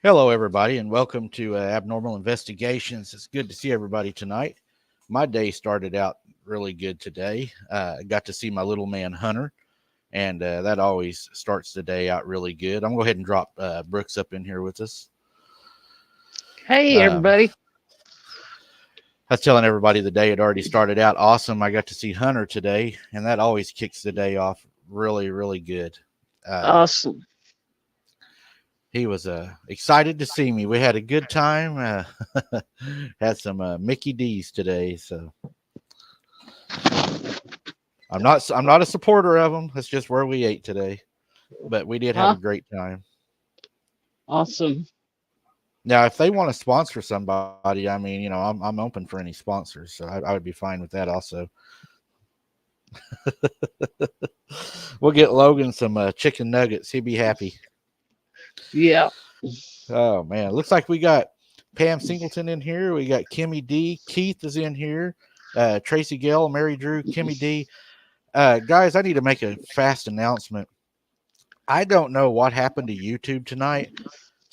Hello, everybody, and welcome to Abnormal Investigations. It's good to see everybody tonight. My day started out really good today. I got to see my little man Hunter, and that always starts the day out really good. I'm going to go ahead and drop Brooks up in here with us. Hey, Um, everybody. I was telling everybody the day had already started out awesome. I got to see Hunter today, and that always kicks the day off really, really good. Uh, Awesome. he was excited to see me. We had a good time. Had some Mickey D's today, so I'm not a supporter of them. That's just where we ate today, but we did have Huh? a great time. Awesome. Now, if they want to sponsor somebody, I mean, I'm open for any sponsors, so I would be fine with that. Also, we'll get Logan some chicken nuggets. He'd be happy. Yeah. Oh man, looks like we got Pam Singleton in here. We got Kimmy D. Keith is in here. Tracy Gale, Mary Drew, Kimmy D. Guys, I need to make a fast announcement. I don't know what happened to YouTube tonight.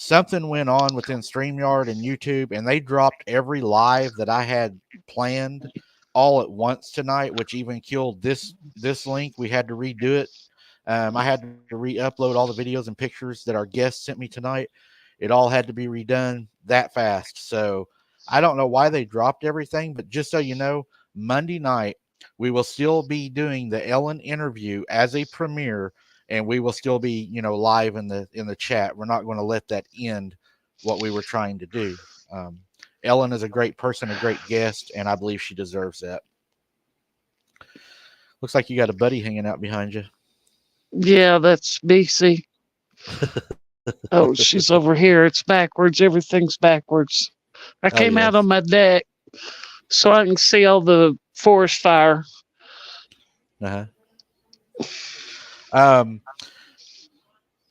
Something went on within StreamYard and YouTube, and they dropped every live that I had planned all at once tonight, which even killed this link. We had to redo it. I had to re-upload all the videos and pictures that our guests sent me tonight. It all had to be redone that fast. So I don't know why they dropped everything, but just so you know, Monday night we will still be doing the Ellen interview as a premiere, and we will still be, live in the chat. We're not going to let that end what we were trying to do. Um, Ellen is a great person, a great guest, and I believe she deserves that. Looks like you got a buddy hanging out behind you. Yeah, that's BC. Oh, she's over here. It's backwards. Everything's backwards. I Oh came out yes. on my deck so I can see all the forest fire. Uh-huh. Um,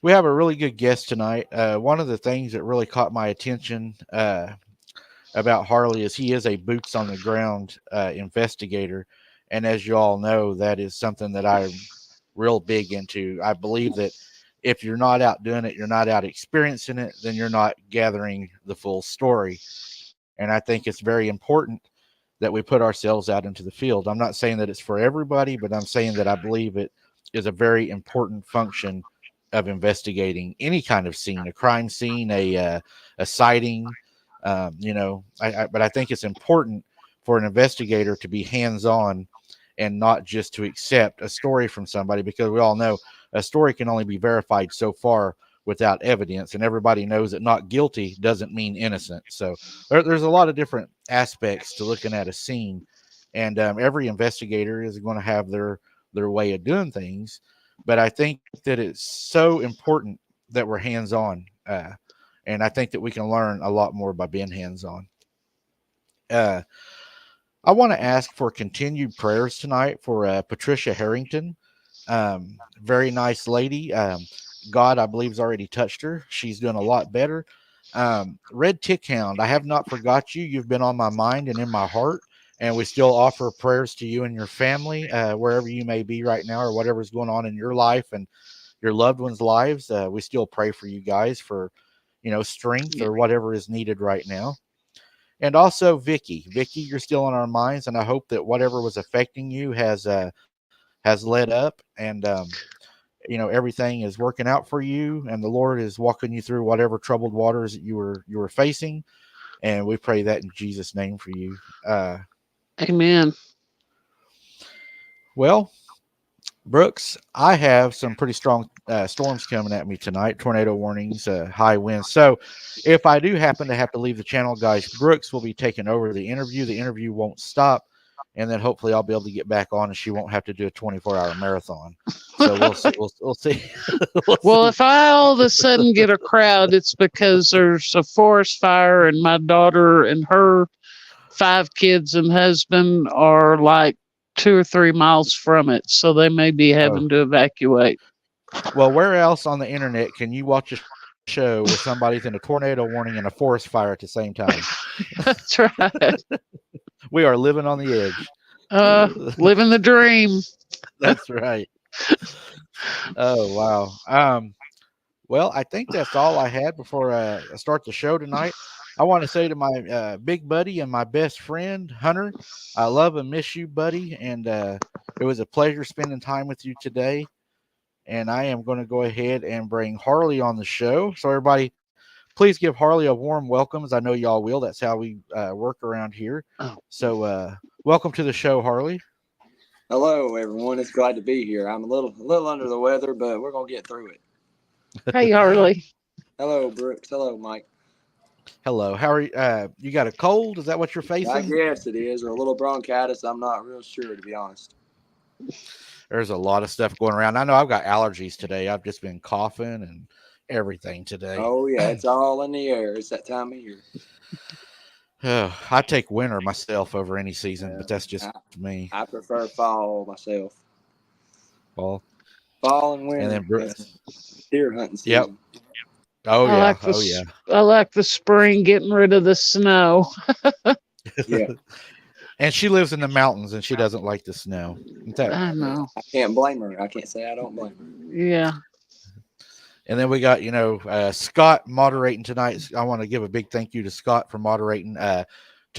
we have a really good guest tonight. One of the things that really caught my attention about Harley is he is a boots on the ground investigator, and as you all know, that is something that I'm real big into. I believe that if you're not out doing it, you're not out experiencing it, then you're not gathering the full story. And I think it's very important that we put ourselves out into the field. I'm not saying that it's for everybody, but I'm saying that I believe it is a very important function of investigating any kind of scene, a crime scene, a sighting. But I think it's important for an investigator to be hands on and not just to accept a story from somebody, because we all know a story can only be verified so far without evidence, and everybody knows that not guilty doesn't mean innocent. So there's a lot of different aspects to looking at a scene, and every investigator is going to have their way of doing things. But I think that it's so important that we're hands on, and I think that we can learn a lot more by being hands on. Uh, I want to ask for continued prayers tonight for Patricia Harrington. Very nice lady. God, I believe, has already touched her. She's doing a lot better. Red Tick Hound, I have not forgot you. You've been on my mind and in my heart, and we still offer prayers to you and your family, wherever you may be right now, or whatever's going on in your life and your loved ones' lives. We still pray for you guys for, strength Yeah. or whatever is needed right now. And also Vicky, you're still on our minds, and I hope that whatever was affecting you has led up, and everything is working out for you, and the Lord is walking you through whatever troubled waters that you were facing, and we pray that in Jesus' name for you. Amen. Well, Brooks, I have some pretty strong storms coming at me tonight, tornado warnings, high winds. So if I do happen to have to leave the channel, guys, Brooks will be taking over the interview. The interview won't stop. And then hopefully I'll be able to get back on and she won't have to do a 24-hour marathon. So we'll see. We'll see. We'll Well, see. if I all of a sudden get a crowd, it's because there's a forest fire and my daughter and her 5 kids and husband are like 2 or 3 miles from it. So they may be Oh, having to evacuate. well, where else on the internet can you watch a show where somebody's in a tornado warning and a forest fire at the same time? That's right. We are living on the edge. Living the dream. That's right. Oh wow. Well, I think that's all I had before I start the show tonight. I want to say to my big buddy and my best friend, Hunter, I love and miss you, buddy. And it was a pleasure spending time with you today. And I am going to go ahead and bring Harley on the show. So, everybody, please give Harley a warm welcome, as I know y'all will. That's how we work around here. Oh, So, welcome to the show, Harley. Hello, everyone. It's glad to be here. I'm a little under the weather, but we're gonna get through it. hey, Harley. Hello, Brooks. Hello, Mike. Hello. How are you? You got a cold? Is that what you're I facing? guess it is, or a little bronchitis. I'm not real sure, to be honest. There's a lot of stuff going around. I know I've got allergies today. I've just been coughing and everything today. Oh yeah, it's all in the air. It's that time of year. I take winter myself over any season, but that's just I, me. I prefer fall myself. Fall. Fall and And winter. then Deer hunting yep. season. Oh I yeah. like Oh yeah. I like the spring, getting rid of the snow. Yeah, And she lives in the mountains and she doesn't like the snow. I know. I can't blame her. I can't say I don't blame her. Yeah. And then we got, Scott moderating tonight. I want to give a big thank you to Scott for moderating, to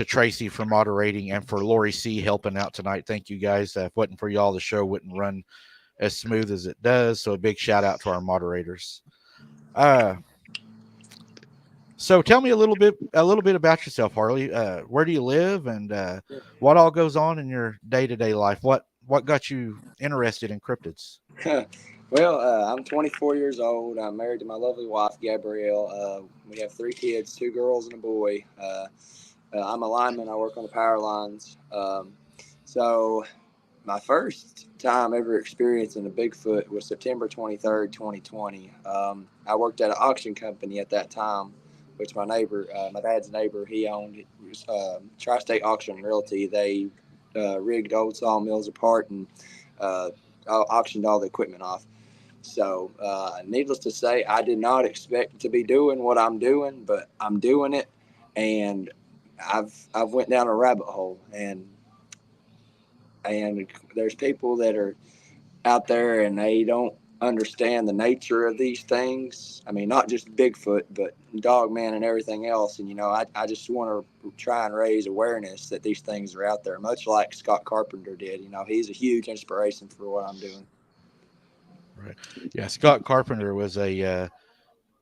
Tracy for moderating, and for Lori C helping out tonight. Thank you guys. If it wasn't for y'all, the show wouldn't run as smooth as it does. So a big shout out to our moderators. So tell me a little bit about yourself, Harley. Where do you live, and what all goes on in your day-to-day life? What got you interested in cryptids? Well, I'm 24 years old. I'm married to my lovely wife, Gabrielle. We have 3 kids, 2 girls and a boy. I'm a lineman. I work on the power lines. So my first time ever experiencing a Bigfoot was September 23rd, 2020. I worked at an auction company at that time, which my dad's neighbor, he owned it. It was Tri-State Auction and Realty. They rigged old sawmills apart and auctioned all the equipment off. So, needless to say, I did not expect to be doing what I'm doing, but I'm doing it, and I've went down a rabbit hole, and there's people that are out there and they don't understand the nature of these things. I mean, not just Bigfoot, but Dogman and everything else. And I just want to try and raise awareness that these things are out there, much like Scott Carpenter did. He's a huge inspiration for what I'm doing. Right. Yeah, Scott Carpenter was an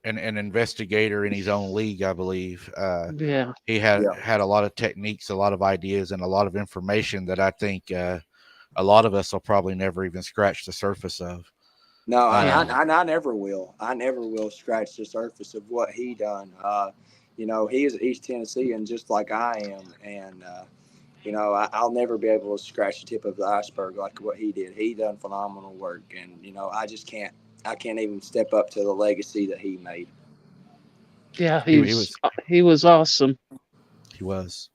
investigator in his own league, I believe. Yeah. He had a lot of techniques, a lot of ideas, and a lot of information that I think a lot of us will probably never even scratch the surface of. No, I never will. I never will scratch the surface of what he done. He is East Tennessean just like I am, and I'll never be able to scratch the tip of the iceberg like what he did. He done phenomenal work, and I just can't. I can't even step up to the legacy that he made. Yeah, he was awesome. He was.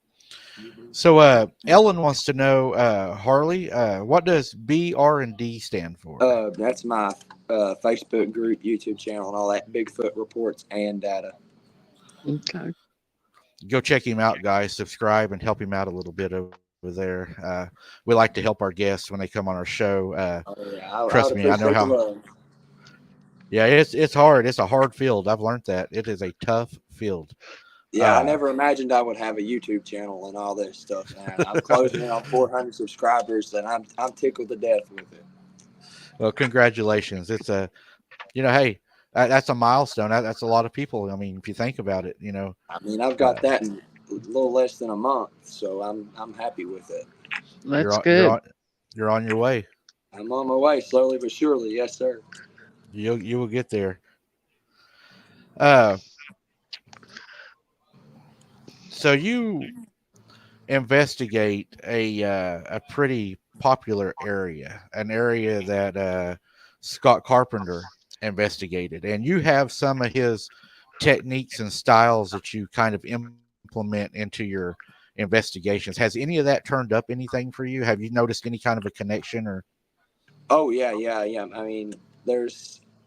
So Ellen wants to know, Harley, what does BR&D stand for? That's my Facebook group, YouTube channel, and all that. Bigfoot reports and data. Okay. Go check him out, guys. Subscribe and help him out a little bit over there. We like to help our guests when they come on our show. Trust me, I know how. Yeah, it's hard. It's a hard field. I've learned that. It is a tough field. Yeah, I never imagined I would have a YouTube channel and all this stuff, man. I'm closing in on 400 subscribers, and I'm tickled to death with it. Well, congratulations. It's hey, that's a milestone. That's a lot of people. I mean, if you think about it, I mean, I've got that in a little less than a month, so I'm happy with it. That's good. You're on your way. I'm on my way, slowly but surely. Yes, sir. You will get there. So you investigate a pretty popular area, an area that Scott Carpenter investigated, and you have some of his techniques and styles that you kind of implement into your investigations. Has any of that turned up anything for you? Have you noticed any kind of a connection or? Oh yeah. I mean,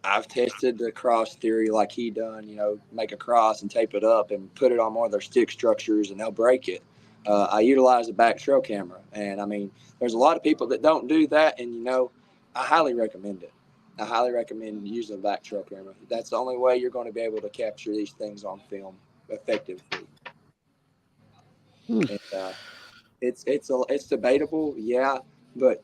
I've tested the cross theory like he done, make a cross and tape it up and put it on one of their stick structures and they'll break it. I utilize a back trail camera. And I mean, there's a lot of people that don't do that. And, I highly recommend it. I highly recommend using a back trail camera. That's the only way you're going to be able to capture these things on film effectively. Hmm. And it's debatable, yeah, but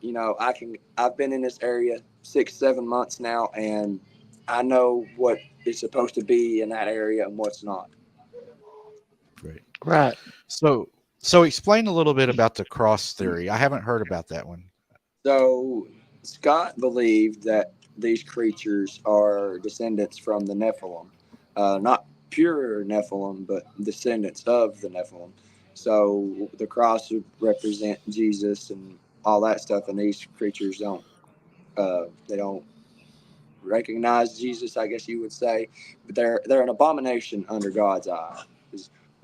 I've been in this area 6 7 months now, and I know what is supposed to be in that area and what's not. Right. Right. So explain a little bit about the cross theory. I haven't heard about that one. So Scott believed that these creatures are descendants from the Nephilim, not pure Nephilim, but descendants of the Nephilim. So the cross would represent Jesus and all that stuff, and these creatures don't recognize Jesus, I guess you would say, but they're an abomination under God's eye.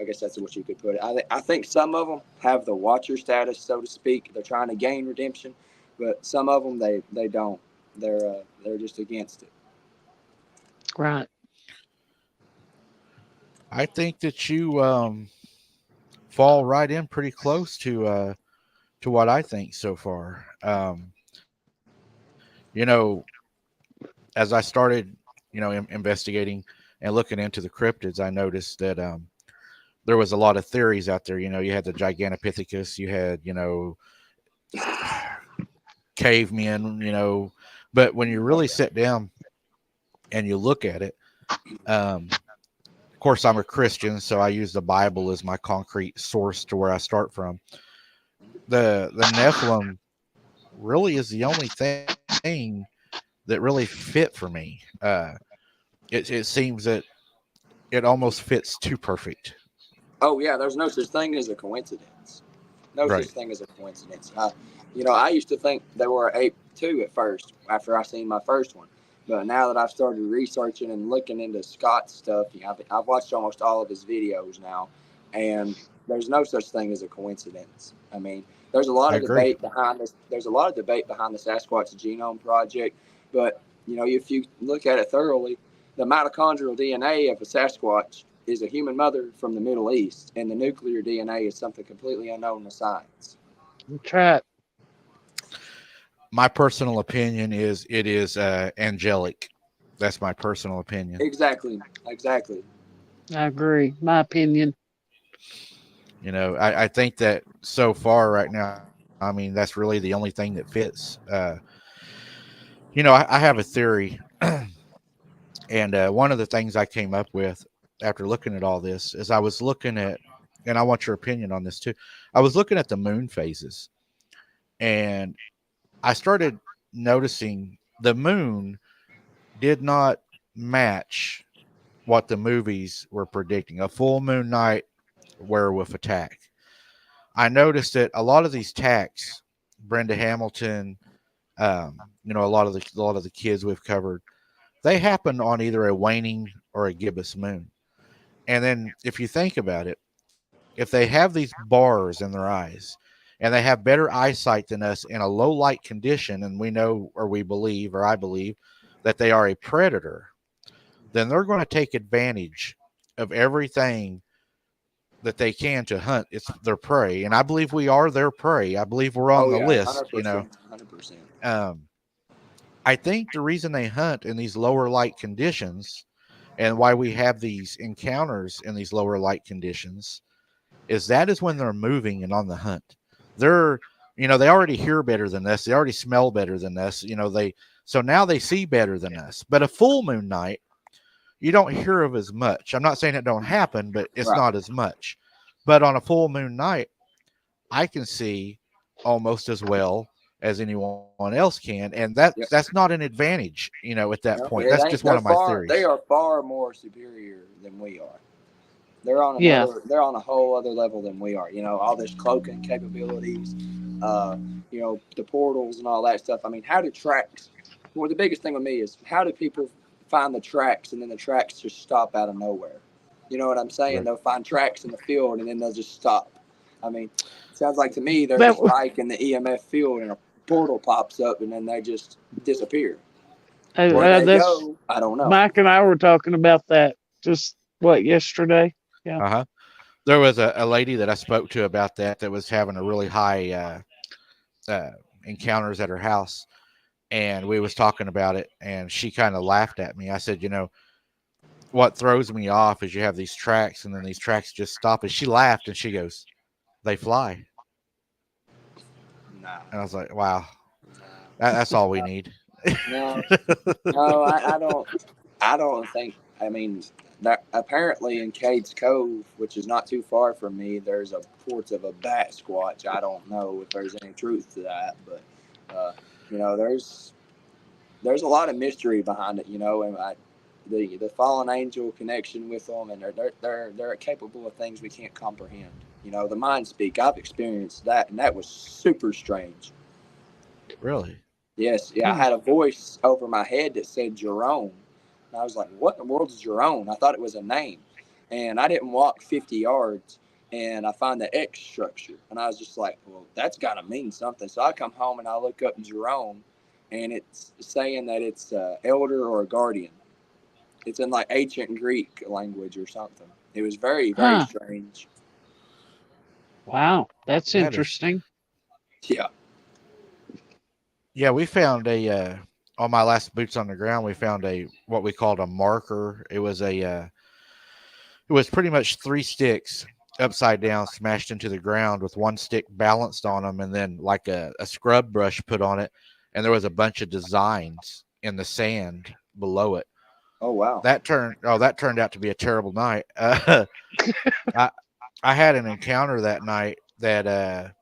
I guess that's what you could put it. I think some of them have the watcher status, so to speak. They're trying to gain redemption, but some of them they don't. They're just against it. Right. I think that you fall right in pretty close to what I think so far. You know, as I started, investigating and looking into the cryptids, I noticed that there was a lot of theories out there. You had the Gigantopithecus, you had cavemen, but when you really sit down and you look at it, of course, I'm a Christian, so I use the Bible as my concrete source to where I start from. The Nephilim really is the only thing that really fit for me. It seems that it almost fits too perfect. Oh yeah, there's no such thing as a coincidence. No such Right. thing as a coincidence. I used to think they were ape too at first after I seen my first one, but now that I've started researching and looking into Scott's stuff, I've watched almost all of his videos now, and there's no such thing as a coincidence. I mean, there's a lot I of agree. debate behind this. There's a lot of debate behind the Sasquatch Genome Project, but if you look at it thoroughly, the mitochondrial DNA of a Sasquatch is a human mother from the Middle East, and the nuclear DNA is something completely unknown to science. That's right. My personal opinion is it is angelic. That's my personal opinion. Exactly, exactly. I agree. My opinion. I think that so far right now, I mean, that's really the only thing that fits. I have a theory, and one of the things I came up with after looking at all this is I was looking at, and I want your opinion on this too. I was looking at the moon phases, and I started noticing the moon did not match what the movies were predicting. A full moon night werewolf attack. I noticed that a lot of these attacks, Brenda Hamilton, a lot of the kids we've covered, they happen on either a waning or a gibbous moon. And then if you think about it, if they have these bars in their eyes and they have better eyesight than us in a low light condition, and we know or we believe or I believe that they are a predator, then they're going to take advantage of everything that they can to hunt it's their prey. And I believe we are their prey. I believe we're on Oh the yeah, list. 100%, 100%. Um, I think the reason they hunt in these lower light conditions and why we have these encounters in these lower light conditions is that is when they're moving and on the hunt. They're, they already hear better than us. They already smell better than us. So now they see better than us. But a full moon night, you don't hear of as much. I'm not saying it don't happen, but it's Right. not as much. But on a full moon night, I can see almost as well as anyone else can, and that's Yep. not an advantage, at that No, point. That's it just ain't. one of my They theories. are far more superior than we are. They're on Yeah. another. They're on a whole other level than we are. All this cloaking capabilities. The portals and all that stuff. I mean, how do tracks? Well, the biggest thing with me is how do people find the tracks and then the tracks just stop out of nowhere? You know what I'm saying? Right. They'll find tracks in the field and then they'll just stop. I mean, it sounds like to me there's a That spike in the EMF field and a portal pops up and then they just disappear. Where they that's go, I don't know. Mike and I were talking about that just yesterday. Yeah. Uh-huh. There was a lady that I spoke to about that was having a really high encounters at her house, and we was talking about it, and she kind of laughed at me. I said, what throws me off is you have these tracks, and then these tracks just stop. And she laughed, and she goes, "They fly." Nah, And I was like, "Wow, nah, that's all we need." no, no. I don't. I don't think. I mean, that apparently in Cades Cove, which is not too far from me, there's a reports of a bat squatch. I don't know if there's any truth to that, but uh, there's a lot of mystery behind it. And the fallen angel connection with them, and they're capable of things we can't comprehend. The mind speak. I've experienced that, and that was super strange. Really? Yes, yeah, I Hmm. had a voice over my head that said Jerome. And I was like, what in the world is Jerome? I thought it was a name. And I didn't walk 50 yards and I find the X structure. And I was just like, well, that's got to mean something. So I come home and I look up Jerome and it's saying that it's elder or guardian. It's in like ancient Greek language or something. It was very, very Huh. strange. Wow. That's That is. interesting. Yeah. Yeah, we found a on my last boots on the ground. We found a what we called a marker. It was pretty much three sticks upside down, smashed into the ground with one stick balanced on them, and then like a scrub brush put on it. And there was a bunch of designs in the sand below it. Oh, wow. That turned out to be a terrible night. I I had an encounter that night that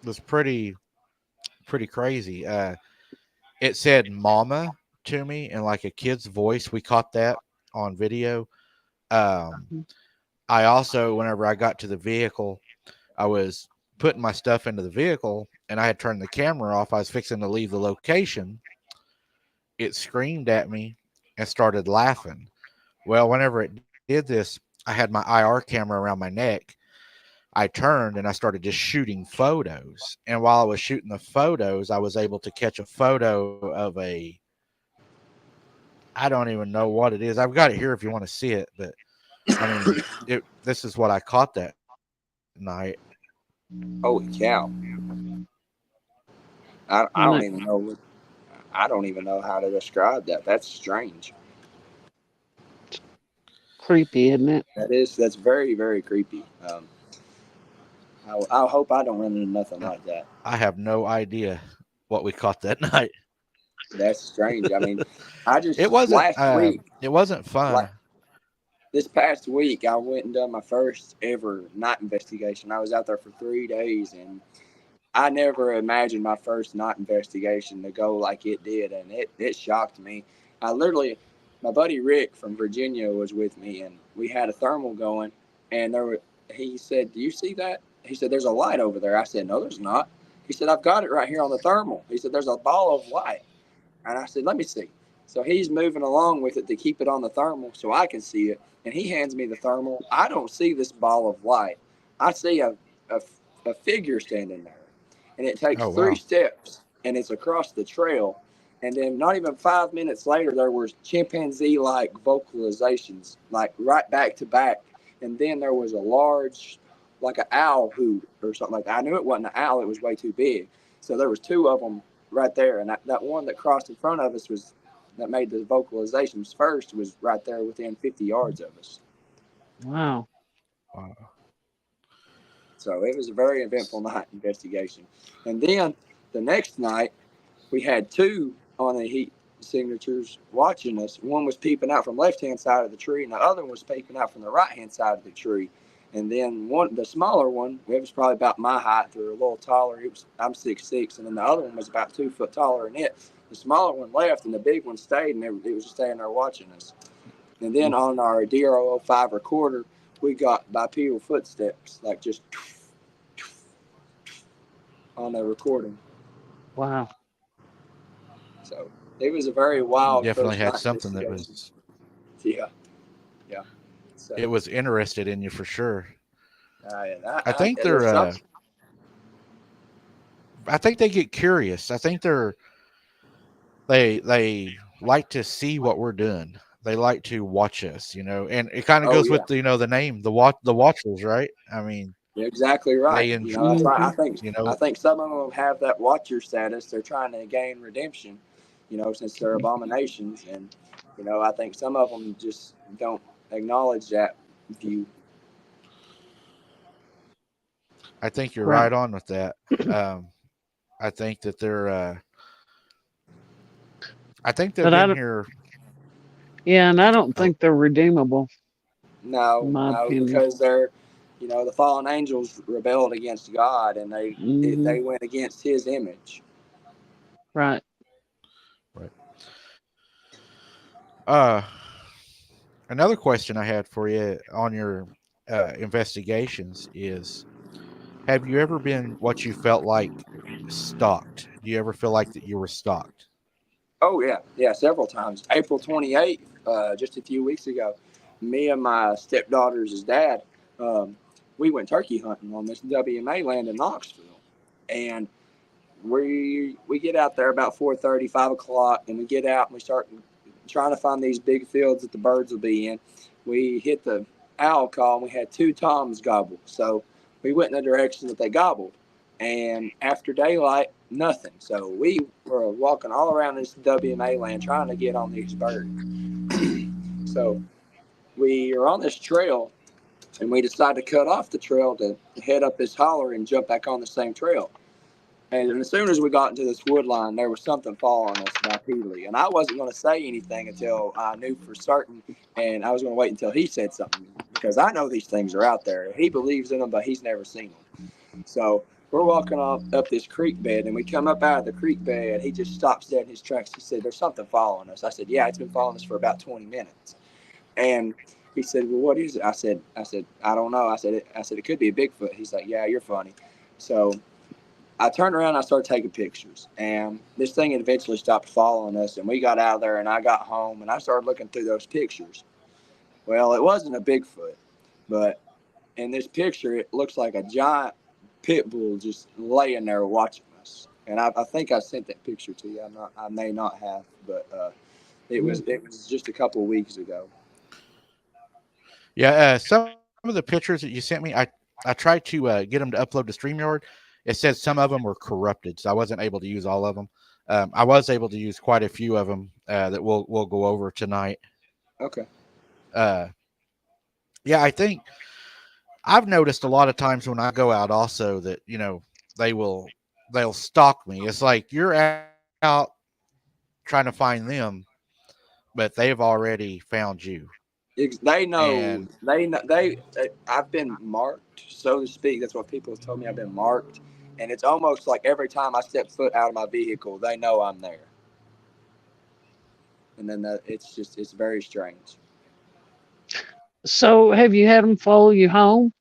was pretty crazy. It said "mama" to me in like a kid's voice. We caught that on video. Um, Mhm. I also, whenever I got to the vehicle, I was putting my stuff into the vehicle, and I had turned the camera off. I was fixing to leave the location. It screamed at me and started laughing. Well, whenever it did this, I had my IR camera around my neck. I turned and I started just shooting photos. And while I was shooting the photos, I was able to catch a photo of I don't even know what it is. I've got it here if you want to see it, but I mean, this is what I caught that night. Holy cow. I And don't it, even know I don't even know how to describe that. That's strange. creepy, isn't it? That's very, very creepy. I hope I don't run into nothing like that. I have no idea what we caught that night. That's strange. I mean, I It just wasn't last week, it wasn't like fun. this past week, I went and done my first ever night investigation. I was out there for 3 days, and I never imagined my first night investigation to go like it did, and it shocked me. I literally, my buddy Rick from Virginia was with me, and we had a thermal going, and he said, "Do you see that?" He said, "There's a light over there." I said, "No, there's not." He said, "I've got it right here on the thermal." He said, "There's a ball of light," and I said, "Let me see." So he's moving along with it to keep it on the thermal so I can see it, and he hands me the thermal. I don't see this ball of light. I see a, a figure standing there, and it takes Oh three wow. steps, and it's across the trail. And then not even 5 minutes later, there was chimpanzee-like vocalizations, like right back to back. And then there was a large, like an owl hoot or something like that. I knew it wasn't an owl; it was way too big. So there was two of them right there, and that one that crossed in front of us was that made the vocalizations first was right there within 50 yards of us. Wow. Wow. So it was a very eventful night investigation. And then the next night, we had two on the heat signatures watching us. One was peeping out from left hand side of the tree, and the other one was peeping out from the right hand side of the tree. And then the smaller one, it was probably about my height or a little taller. I'm 6'6", and then the other one was about 2 foot taller than it. The smaller one left, and the big one stayed, and it was just standing there watching us. And then on our DR005 recorder, we got bipedal footsteps, like just on the recording. Wow. So it was a very You wild definitely first had night something that investigation. was Yeah, yeah. So it was interested in you for sure. yeah, I think they're there's some. I think they get curious. I think they like to see what we're doing. They like to watch us, and it kind of Oh goes yeah, with the name, the watchers, right? I mean, You're exactly right. They You know, that's enjoy, right. Hmm. you I know. think some of them have that watcher status. They're trying to gain redemption. You know, since they're abominations, and I think some of them just don't acknowledge that view. I think you're Right. right on with that. Um, I think that they're. I think they've But I been don't, here. yeah, and I don't Oh, think they're redeemable, in No, my no, opinion. because they're, the fallen angels rebelled against God, and Hmm. they went against His image. Right. right. Uh, Another question I had for you on your investigations is: have you ever been what you felt like stalked? Do you ever feel like that you were stalked? Oh yeah, yeah, several times. April 28th, just a few weeks ago, me and my stepdaughter's dad, um, we went turkey hunting on this WMA land in Knoxville, and we get out there about 4:30, 5 o'clock, and we get out and we start trying to find these big fields that the birds will be in. We hit the owl call and we had two toms gobble. So we went in the direction that they gobbled. And after daylight, nothing. So we were walking all around this WMA land trying to get on these birds. So we are on this trail and we decided to cut off the trail to head up this holler and jump back on the same trail. And as soon as we got into this wood line, there was something following us bipedally. And I wasn't going to say anything until I knew for certain. And I was going to wait until he said something because I know these things are out there. He believes in them, but he's never seen them. So we're walking up this creek bed and we come up out of the creek bed. He just stops dead in his tracks. He said, "There's something following us." I said, "Yeah, it's been following us for about 20 minutes. And he said, "Well, what is it?" I don't know. It could be a Bigfoot." He's like, "Yeah, you're funny." So I turned around and I started taking pictures. And this thing eventually stopped following us. And we got out of there and I got home and I started looking through those pictures. Well, it wasn't a Bigfoot, but in this picture, it looks like a giant pit bull just laying there watching us. And I think I sent that picture to you. I may not have, but it was just a couple of weeks ago. Yeah, some of the pictures that you sent me, I tried to get them to upload to StreamYard. It said some of them were corrupted, so I wasn't able to use all of them. I was able to use quite a few of them that we'll go over tonight. Okay. Uh, yeah, I think I've noticed a lot of times when I go out also that they will they'll stalk me. It's like you're out trying to find them, but they've already found you. They know. And I've been marked, so to speak. That's what people have told me. I've been marked, and it's almost like every time I step foot out of my vehicle, they know I'm there. And then it's very strange. So have you had them follow you home?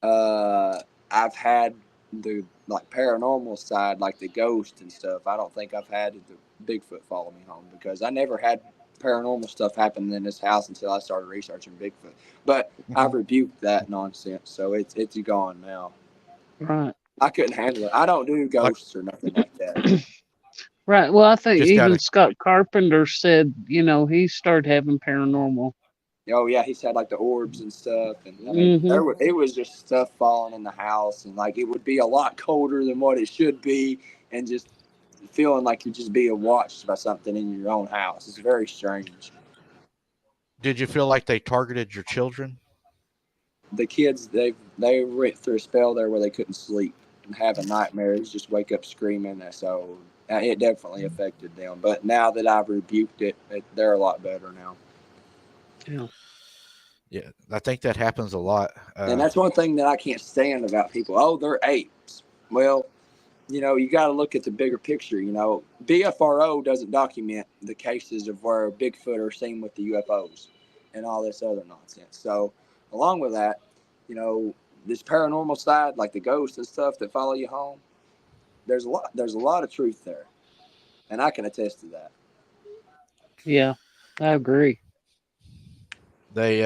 Uh, I've had the like paranormal side, like the ghost and stuff. I don't think I've had the Bigfoot follow me home because I never had paranormal stuff happen in this house until I started researching Bigfoot. But mhm. I've rebuked that nonsense, so it's gone now. Right. I couldn't handle it. I don't do Like ghosts or nothing like that. Right. Well, I think just even gotta. Scott Carpenter said, he started having paranormal. Oh yeah, he's had like the orbs and stuff, and I mean, Hmm. it was just stuff falling in the house, and like it would be a lot colder than what it should be, and just feeling like you're just being watched by something in your own house. It's very strange. Did you feel like they targeted your children? The kids they went through a spell there where they couldn't sleep and having nightmares, just wake up screaming. So it definitely affected them. But now that I've rebuked they're a lot better now. Yeah. Yeah, I think that happens a lot. And that's one thing that I can't stand about people. Oh, they're apes. Well, you got to look at the bigger picture. BFRO doesn't document the cases of where Bigfoot are seen with the UFOs and all this other nonsense. So, along with that, you know, this paranormal side, like the ghosts and stuff that follow you home, there's a lot of truth there, and I can attest to that. Yeah. I agree. They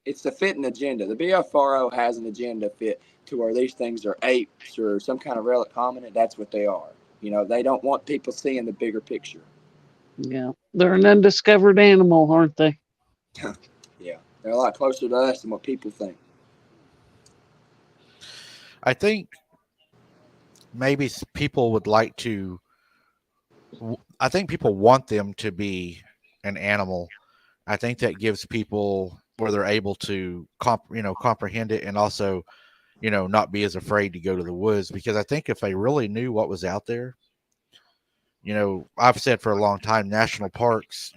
It's the fit an agenda. The BFRO has an agenda fit to where these things are apes or some kind of relic hominid. That's what they are. They don't want people seeing the bigger picture. Yeah. They're an undiscovered animal, aren't they? Yeah, they're a lot closer to us than what people think. I think maybe people would like to. I think people want them to be an animal. I think that gives people where they're able to comprehend it, and also not be as afraid to go to the woods, because I think if they really knew what was out there, I've said for a long time, national parks,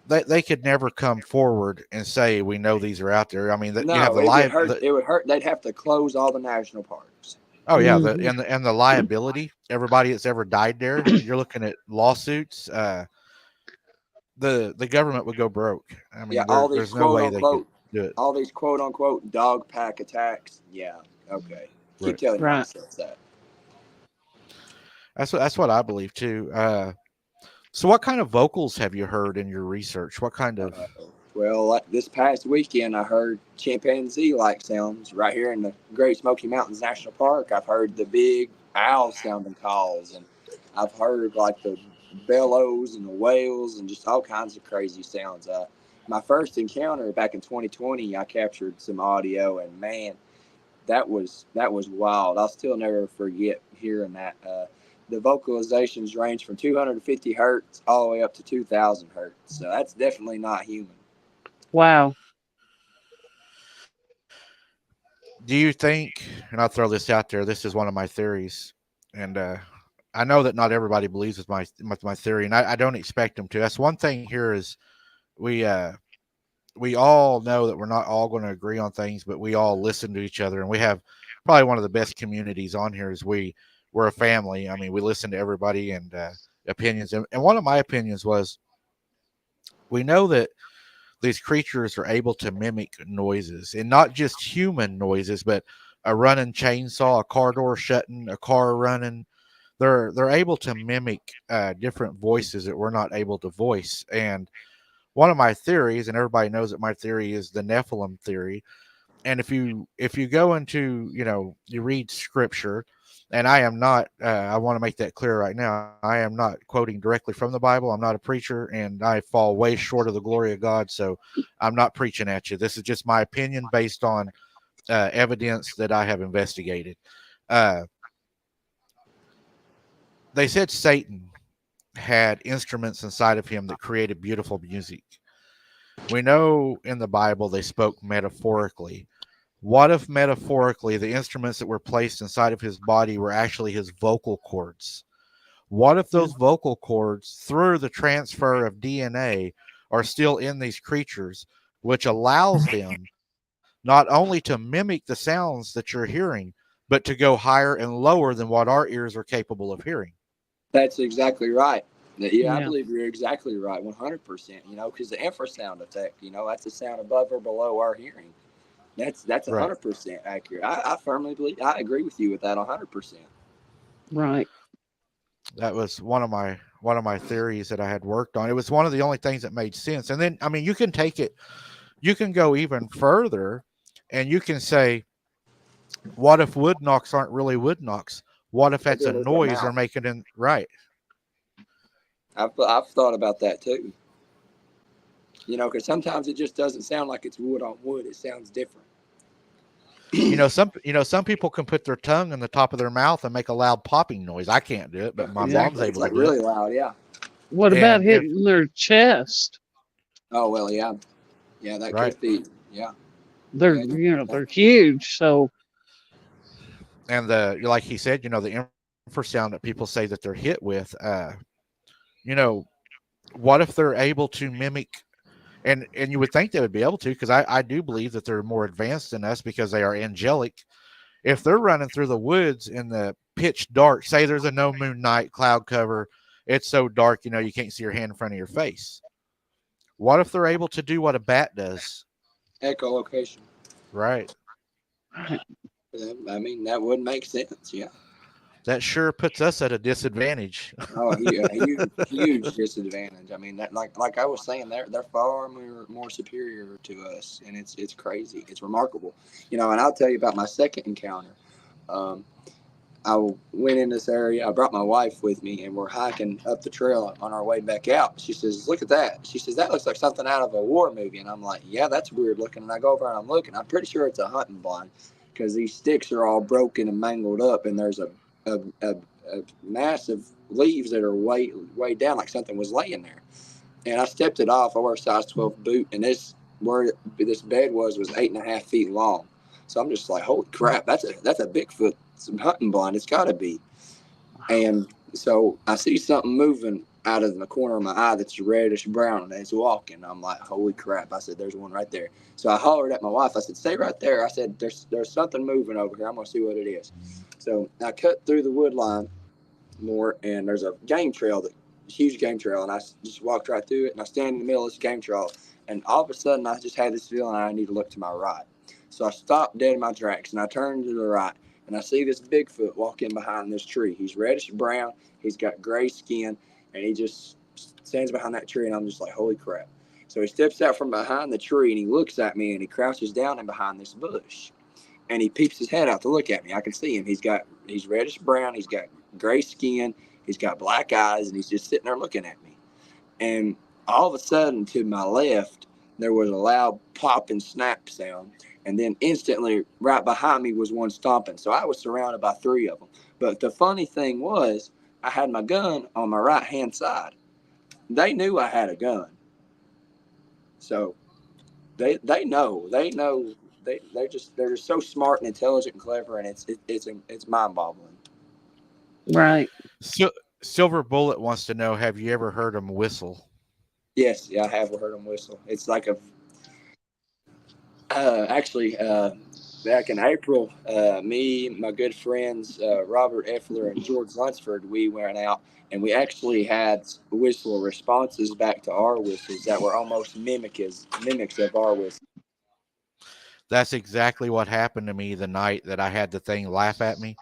they could never come forward and say we know these are out there. I mean, that you have No, the it would live. hurt. It would hurt. They'd have to close all the national parks. Oh yeah, the Mhm. and the liability. Everybody that's ever died there, you're looking at lawsuits. The government would go broke. I Yeah, mean, there's no way they could do it. all these quote unquote dog pack attacks. Yeah, okay. Keep Right. telling Right. yourself that. That's what I believe too. So what kind of vocals have you heard in your research? What kind of? Uh, well, like this past weekend, I heard chimpanzee-like sounds right here in the Great Smoky Mountains National Park. I've heard the big owl sounding calls, and I've heard like the bellows and the whales and just all kinds of crazy sounds. My first encounter back in 2020, I captured some audio, and man, that was wild. I'll still never forget hearing that. The vocalizations range from 250 hertz all the way up to 2,000 hertz. So that's definitely not human. Wow. Do you think? And I'll throw this out there. This is one of my theories, and I know that not everybody believes with my theory, and I don't expect them to. That's one thing here is we uh, we all know that we're not all going to agree on things, but we all listen to each other, and we have probably one of the best communities on here. Is we're a family. I mean, we listen to everybody and opinions, and one of my opinions was we know that these creatures are able to mimic noises, and not just human noises, but a running chainsaw, a car door shutting, a car running. They're able to mimic different voices that we're not able to voice. And one of my theories, and everybody knows that my theory is the Nephilim theory. And if you go into you read scripture, and I am not I want to make that clear right now, I am not quoting directly from the Bible. I'm not a preacher, and I fall way short of the glory of God, so I'm not preaching at you. This is just my opinion based on evidence that I have investigated. uh, they said Satan had instruments inside of him that created beautiful music. We know in the Bible they spoke metaphorically. What if metaphorically the instruments that were placed inside of his body were actually his vocal cords? What if those vocal cords, through the transfer of DNA, are still in these creatures, which allows them not only to mimic the sounds that you're hearing, but to go higher and lower than what our ears are capable of hearing? That's exactly right. Yeah, I Yeah. believe you're exactly right, 100%. Because the infrasound effect, that's the sound above or below our hearing. That's Right. 100% accurate. I firmly believe. I agree with you with that 100%. Right. That was one of my theories that I had worked on. It was one of the only things that made sense. And then I mean you can take it, you can go even further, and you can say, what if wood knocks aren't really wood knocks? What if that's a It is their noise they're mouth. making in right? I've thought about that too. Because sometimes it just doesn't sound like it's wood on wood. It sounds different. Some people can put their tongue in the top of their mouth and make a loud popping noise. I can't do it, but my mom's Exactly. It's able to like do it. really loud. Yeah. What about And if hitting their chest? Oh well. Yeah. Yeah. That right, could be. Yeah. They're Yeah. they're huge. So and like he said, the infrasound that people say that they're hit with, you know, what if they're able to mimic, and you would think they would be able to, because I do believe that they're more advanced than us because they are angelic. If they're running through the woods in the pitch dark, say there's a no moon night, cloud cover, it's so dark, you can't see your hand in front of your face. What if they're able to do what a bat does? Echolocation. Right. I mean, that would make sense. Yeah. That sure puts us at a disadvantage. Oh, a huge disadvantage. I mean, that like I was saying, they're far more superior to us, and it's crazy. It's remarkable. And I'll tell you about my second encounter. Um, I went in this area. I brought my wife with me, and we're hiking up the trail on our way back out. She says, "Look at that." She says, "That looks like something out of a war movie." And I'm like, "Yeah, that's weird looking." And I go over and I'm looking. I'm pretty sure it's a hunting blind. because these sticks are all broken and mangled up, and there's a massive leaves that are way down, like something was laying there. And I stepped it off. I wear a size 12 boot, and where this bed was 8.5 feet long. So I'm just like, holy crap, that's a Bigfoot, some hunting blind. It's got to be. And so I see something moving out of the corner of my eye that's reddish brown, and it's walking. I'm like, holy crap. I said, there's one right there. So I hollered at my wife. I said, stay right there. I said, there's something moving over here. I'm going to see what it is. So I cut through the wood line more, and there's a game trail, huge game trail, and I just walked right through it, and I stand in the middle of this game trail, and all of a sudden I just had this feeling I need to look to my right. So I stopped dead in my tracks, and I turned to the right, and I see this Bigfoot walking behind this tree. He's reddish brown, he's got gray skin, and he just stands behind that tree, and I'm just like, holy crap. So he steps out from behind the tree, and he looks at me, and he crouches down in behind this bush, and he peeps his head out to look at me. I can see him. He's reddish brown, he's got gray skin, he's got black eyes, and he's just sitting there looking at me. And all of a sudden, to my left, there was a loud pop and snap sound, and then instantly right behind me was one stomping. So I was surrounded by three of them. But the funny thing was, I had my gun on my right hand side. They knew I had a gun, so they know they're just so smart and intelligent and clever, and it's mind boggling. Right. So, Silver Bullet wants to know: have you ever heard him whistle? Yes, yeah, I have heard them whistle. It's like actually, back in April, me, my good friends Robert Effler and George Lunsford, we went out and we actually had whistle responses back to our whistles that were almost mimics of our whistle. That's exactly what happened to me the night that I had the thing laugh at me.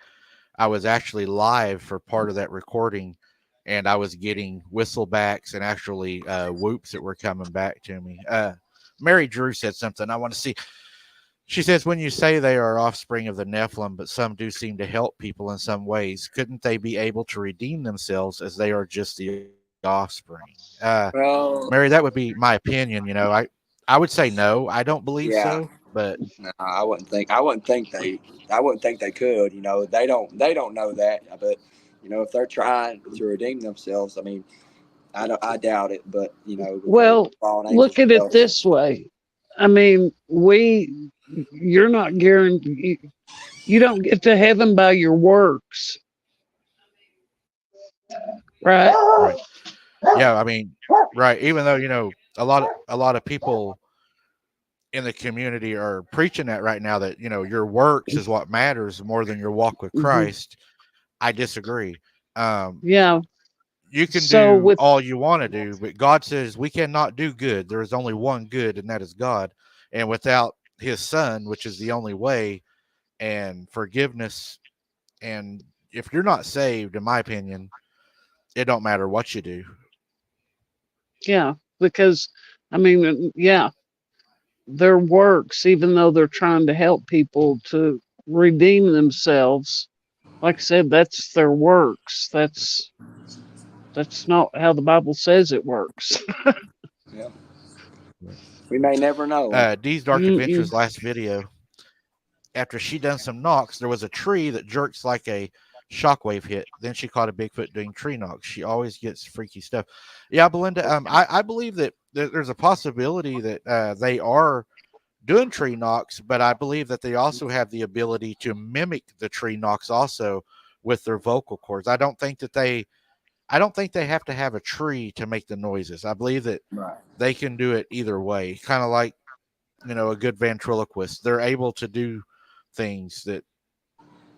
I was actually live for part of that recording, and I was getting whistlebacks and actually whoops that were coming back to me. Mary Drew said something I want to see. She says, when you say they are offspring of the Nephilim, but some do seem to help people in some ways, couldn't they be able to redeem themselves as they are just the offspring? Well, Mary, that would be my opinion. I would say no. I don't believe yeah, so, but no, I wouldn't think they could. They don't know that, but if they're trying to redeem themselves, I mean, I doubt it, but Well, fallen angels look at it rebel. this way. I mean, you're not guaranteed, you don't get to heaven by your works, right? right. Yeah, I mean, right. Even though, a lot of people in the community are preaching that right now, that, your works is what matters more than your walk with Hmm. Christ. I disagree. Um, Yeah. you can So do with all you want to do, but God says we cannot do good. There is only one good, and that is God. And without his son, which is the only way, and forgiveness, and if you're not saved, in my opinion, it don't matter what you do. yeah, because I mean, yeah, their works, even though they're trying to help people to redeem themselves, like I said, that's their works. That's not how the Bible says it works. Yeah, we may never know. Dee's Dark Mm-mm. Adventures last video, after she done some knocks, there was a tree that jerks like a shockwave hit. Then she caught a Bigfoot doing tree knocks. She always gets freaky stuff. Yeah, Belinda. I believe that there's a possibility that they are doing tree knocks, but I believe that they also have the ability to mimic the tree knocks also with their vocal cords. I don't think they have to have a tree to make the noises. I believe that Right. they can do it either way. Kind of like, a good ventriloquist. They're able to do things that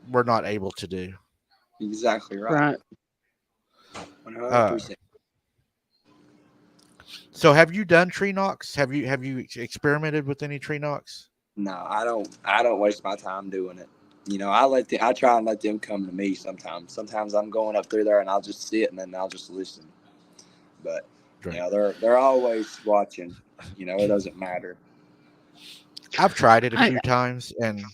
we're not able to do. Exactly right. Right. 100%. So have you done tree knocks? Have you experimented with any tree knocks? No, I don't. I don't waste my time doing it. I try and let them come to me sometimes. Sometimes I'm going up through there and I'll just sit and then I'll just listen. But Right. they're always watching. It doesn't matter. I've tried it a I few times and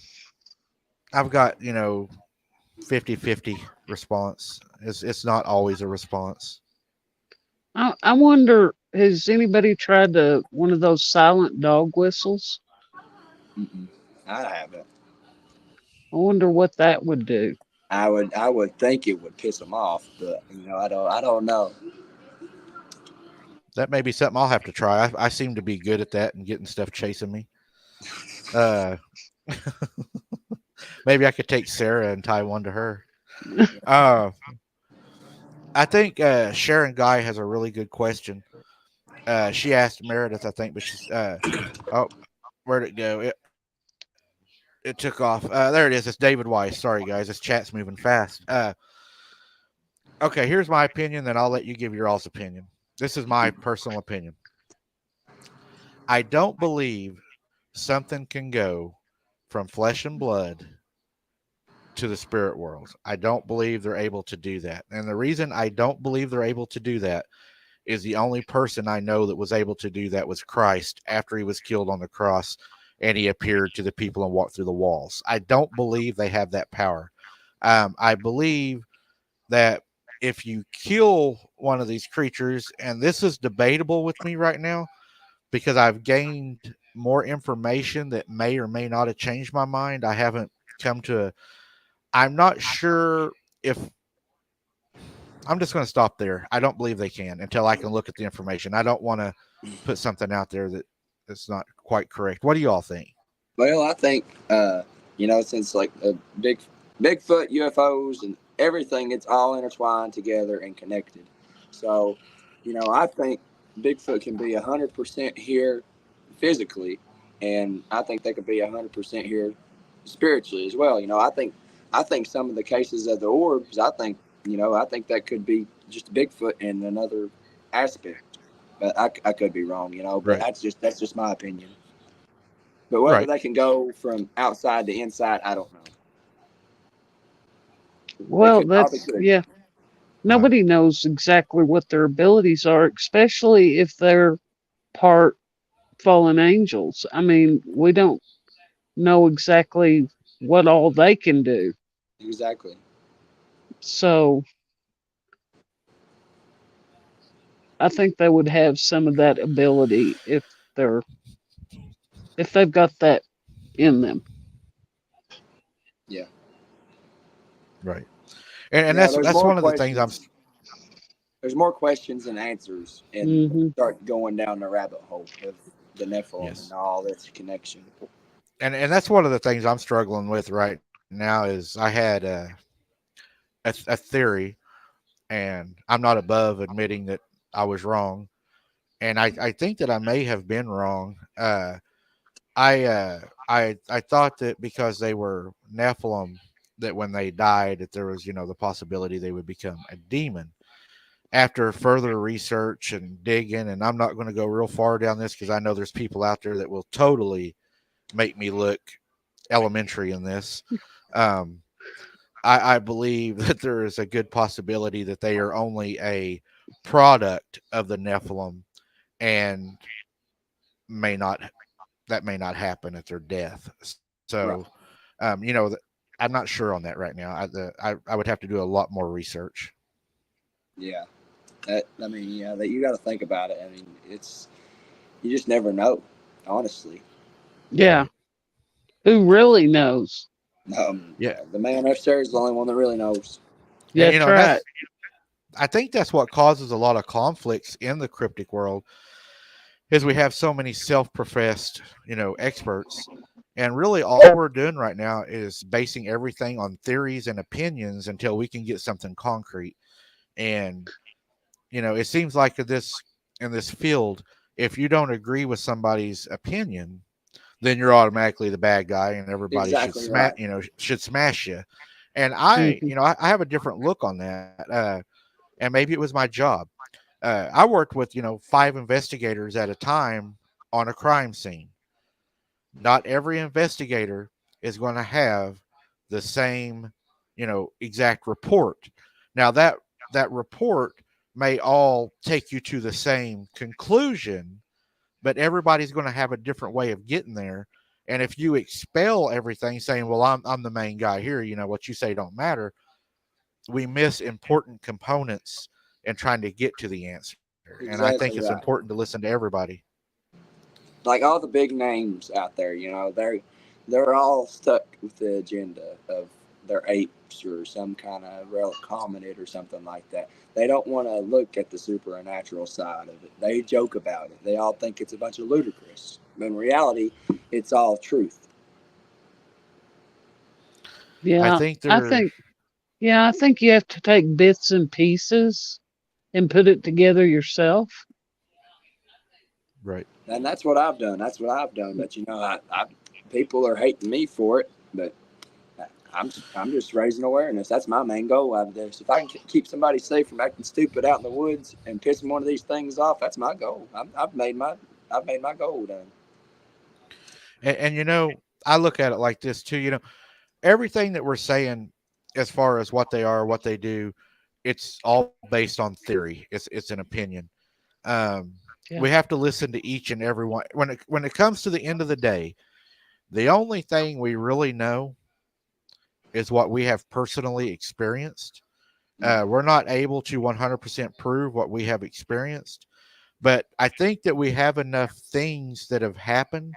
I've got, 50-50 response. It's not always a response. I wonder, has anybody tried one of those silent dog whistles? Mm-mm. I haven't. I wonder what that would do. I would think it would piss them off, but I don't know. That may be something I'll have to try. I seem to be good at that and getting stuff chasing me. Uh, Maybe I could take Sarah and tie one to her. Uh, I think Sharon Guy has a really good question. She asked Meredith, I think, but she's oh, where'd it go? It took off. There it is. It's David Weiss. Sorry, guys. This chat's moving fast. Okay, here's my opinion. Then I'll let you give your all's opinion. This is my personal opinion. I don't believe something can go from flesh and blood to the spirit world. I don't believe they're able to do that. And the reason I don't believe they're able to do that is the only person I know that was able to do that was Christ after he was killed on the cross and he appeared to the people and walked through the walls. I don't believe they have that power. I believe that if you kill one of these creatures, and this is debatable with me right now because I've gained more information that may or may not have changed my mind. I haven't come to a, I'm not sure if I'm just going to stop there. I don't believe they can until I can look at the information. I don't want to put something out there that's not quite correct. What do you all think? Well, I think since like Bigfoot, UFOs, and everything, it's all intertwined together and connected. So, I think Bigfoot can be 100% here physically, and I think they could be 100% here spiritually as well. I think some of the cases of the orbs, I think that could be just Bigfoot in another aspect. But I could be wrong, but Right. that's just my opinion. But whether Right. they can go from outside to inside, I don't know. They Well, could probably that's, could. yeah. Uh, Nobody knows exactly what their abilities are, especially if they're part fallen angels. I mean, we don't know exactly what all they can do. Exactly. So I think they would have some of that ability they're if they've got that in them. Yeah. right. And Yeah. that's one of the things I'm There's more questions than answers, and Hmm. start going down the rabbit hole of the Nephilim and yes. all its connection. And that's one of the things I'm struggling with right now is I had a theory, and I'm not above admitting that I was wrong, and I think that I may have been wrong. I thought that because they were Nephilim, that when they died, that there was the possibility they would become a demon. After further research and digging, and I'm not going to go real far down this because I know there's people out there that will totally make me look elementary in this. Um, I believe that there is a good possibility that they are only a product of the Nephilim and may not that may not happen at their death. So, Right. I'm not sure on that right now. I would have to do a lot more research. Yeah. Yeah. That you got to think about it. I mean, you just never know, honestly. Yeah. Right. Who really knows? Yeah. The man upstairs is the only one that really knows. And That's and right. I think that's what causes a lot of conflicts in the cryptic world is we have so many self-professed, experts, and really all we're doing right now is basing everything on theories and opinions until we can get something concrete. And it seems like in this field, if you don't agree with somebody's opinion, then you're automatically the bad guy, and everybody should Exactly right. should smash you. And I, Hmm. I have a different look on that. And maybe it was my job. I worked with 5 investigators at a time on a crime scene. Not every investigator is going to have the same exact report. Now that report may all take you to the same conclusion, but everybody's going to have a different way of getting there. And if you expel everything saying, well, I'm the main guy here, what you say don't matter, we miss important components in trying to get to the answer. And I think it's Exactly right. important to listen to everybody. Like all the big names out there, they're all stuck with the agenda of their apes or some kind of relic hominid or something like that. They don't want to look at the supernatural side of it. They joke about it. They all think it's a bunch of ludicrous. But in reality, it's all truth. I Yeah, think I they're think yeah, I think you have to take bits and pieces and put it together yourself. right. And that's what I've done. That's what I've done. But people are hating me for it. But I'm just raising awareness. That's my main goal out of this. If I can keep somebody safe from acting stupid out in the woods and pissing one of these things off, that's my goal. I've made my goal done. And I look at it like this too. Everything that we're saying, as far as what they are, what they do, it's all based on theory. It's an opinion. Um, we Yeah, have to listen to each and every one. When it comes to the end of the day, the only thing we really know is what we have personally experienced. We're not able to 100% prove what we have experienced, but I think that we have enough things that have happened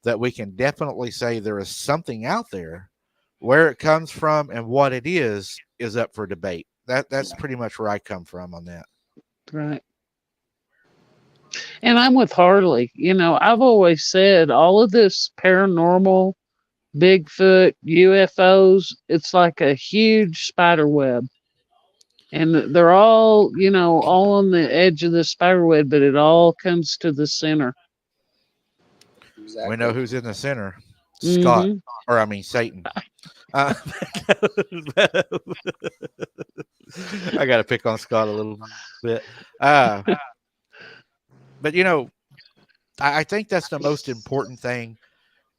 that we can definitely say there is something out there. Where it comes from and what it is up for debate. That's Yeah. pretty much where I come from on that. right. And I'm with Harley. I've always said all of this paranormal, Bigfoot, UFOs, it's like a huge spider web. And they're all on the edge of the spider web, but it all comes to the center. We know Exactly. who's in the center. Scott, Hmm. or I mean Satan. Uh, I got to pick on Scott a little bit. But I think that's the most important thing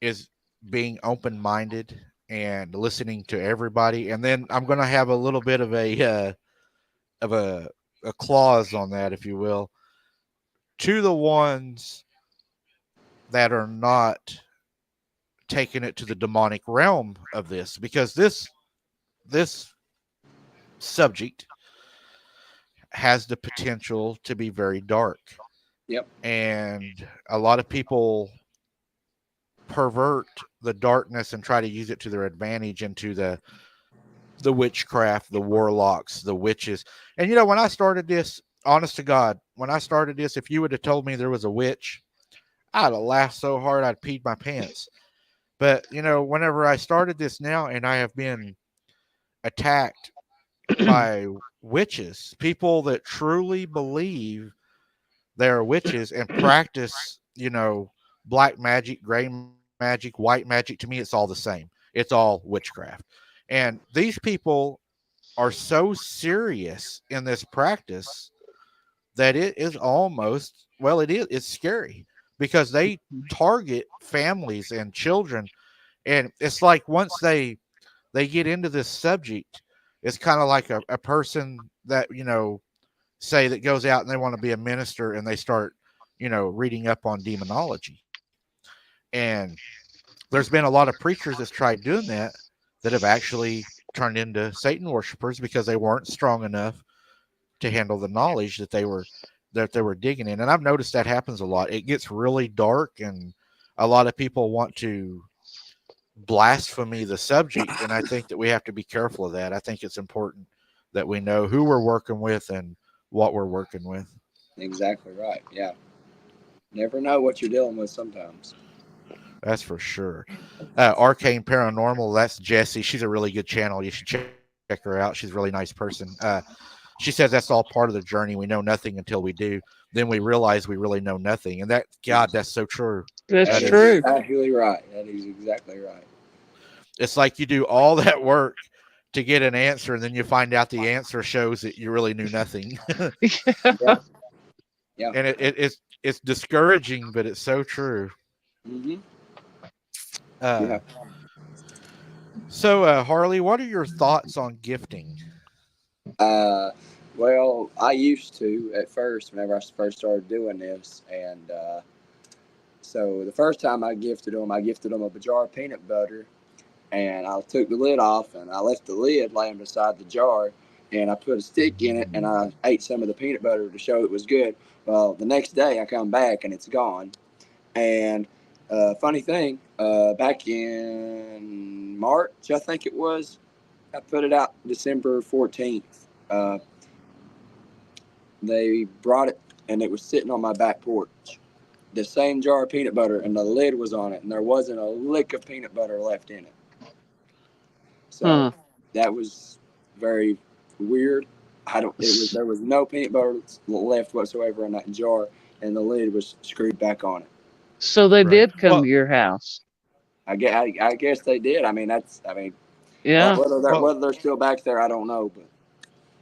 is being open minded and listening to everybody. And then I'm going to have a little bit of a clause on that, if you will, to the ones that are not taking it to the demonic realm of this, because this subject has the potential to be very dark, Yep. and a lot of people pervert the darkness and try to use it to their advantage into the witchcraft, the warlocks, the witches. And when I started this, honest to God, when I started this, if you would have told me there was a witch, I'd have laughed so hard I'd peed my pants. But whenever I started this now, and I have been attacked by witches, people that truly believe they're witches and practice, black magic, gray magic, white magic. To me, it's all the same. It's all witchcraft. And these people are so serious in this practice that it is almost, well, it's scary because they target families and children. And it's like once they get into this subject, it's kind of like a person that say that goes out and they want to be a minister and they start reading up on demonology. And there's been a lot of preachers that's tried doing that have actually turned into Satan worshipers because they weren't strong enough to handle the knowledge that they were digging in. And I've noticed that happens a lot. It gets really dark, and a lot of people want to blasphemy the subject, and I think that we have to be careful of that. I think it's important that we know who we're working with and what we're working with. Exactly right. Yeah. Never know what you're dealing with sometimes. That's for sure. Arcane Paranormal, that's Jessie. She's a really good channel. You should check her out. She's a really nice person. She says that's all part of the journey. We know nothing until we do. Then we realize we really know nothing. And God, that's so true. That's That That is is, true. exactly right. That is exactly right. it's like you do all that work to get an answer, and then you find out the answer shows that you really knew nothing. Yeah. Yeah. And it's discouraging, but it's so true. Hmm. Uh, Yeah. so, Harley, what are your thoughts on gifting? Uh, well, I used to at first whenever I first started doing this, and so the first time I gifted them a jar of peanut butter, and I took the lid off and I left the lid laying beside the jar, and I put a stick in it and I ate some of the peanut butter to show it was good. Well, the next day I come back and it's gone, and Funny thing, back in March, I think it was, I put it out December 14th. They brought it and it was sitting on my back porch. The same jar of peanut butter and the lid was on it, and there wasn't a lick of peanut butter left in it. So Huh. that was very weird. I don't. It was there was no peanut butter left whatsoever in that jar, and the lid was screwed back on it. So they Right. did come to Well, your house. I guess they did. I mean, that's. I mean, Yeah. well, whether they're still back there, I don't know. But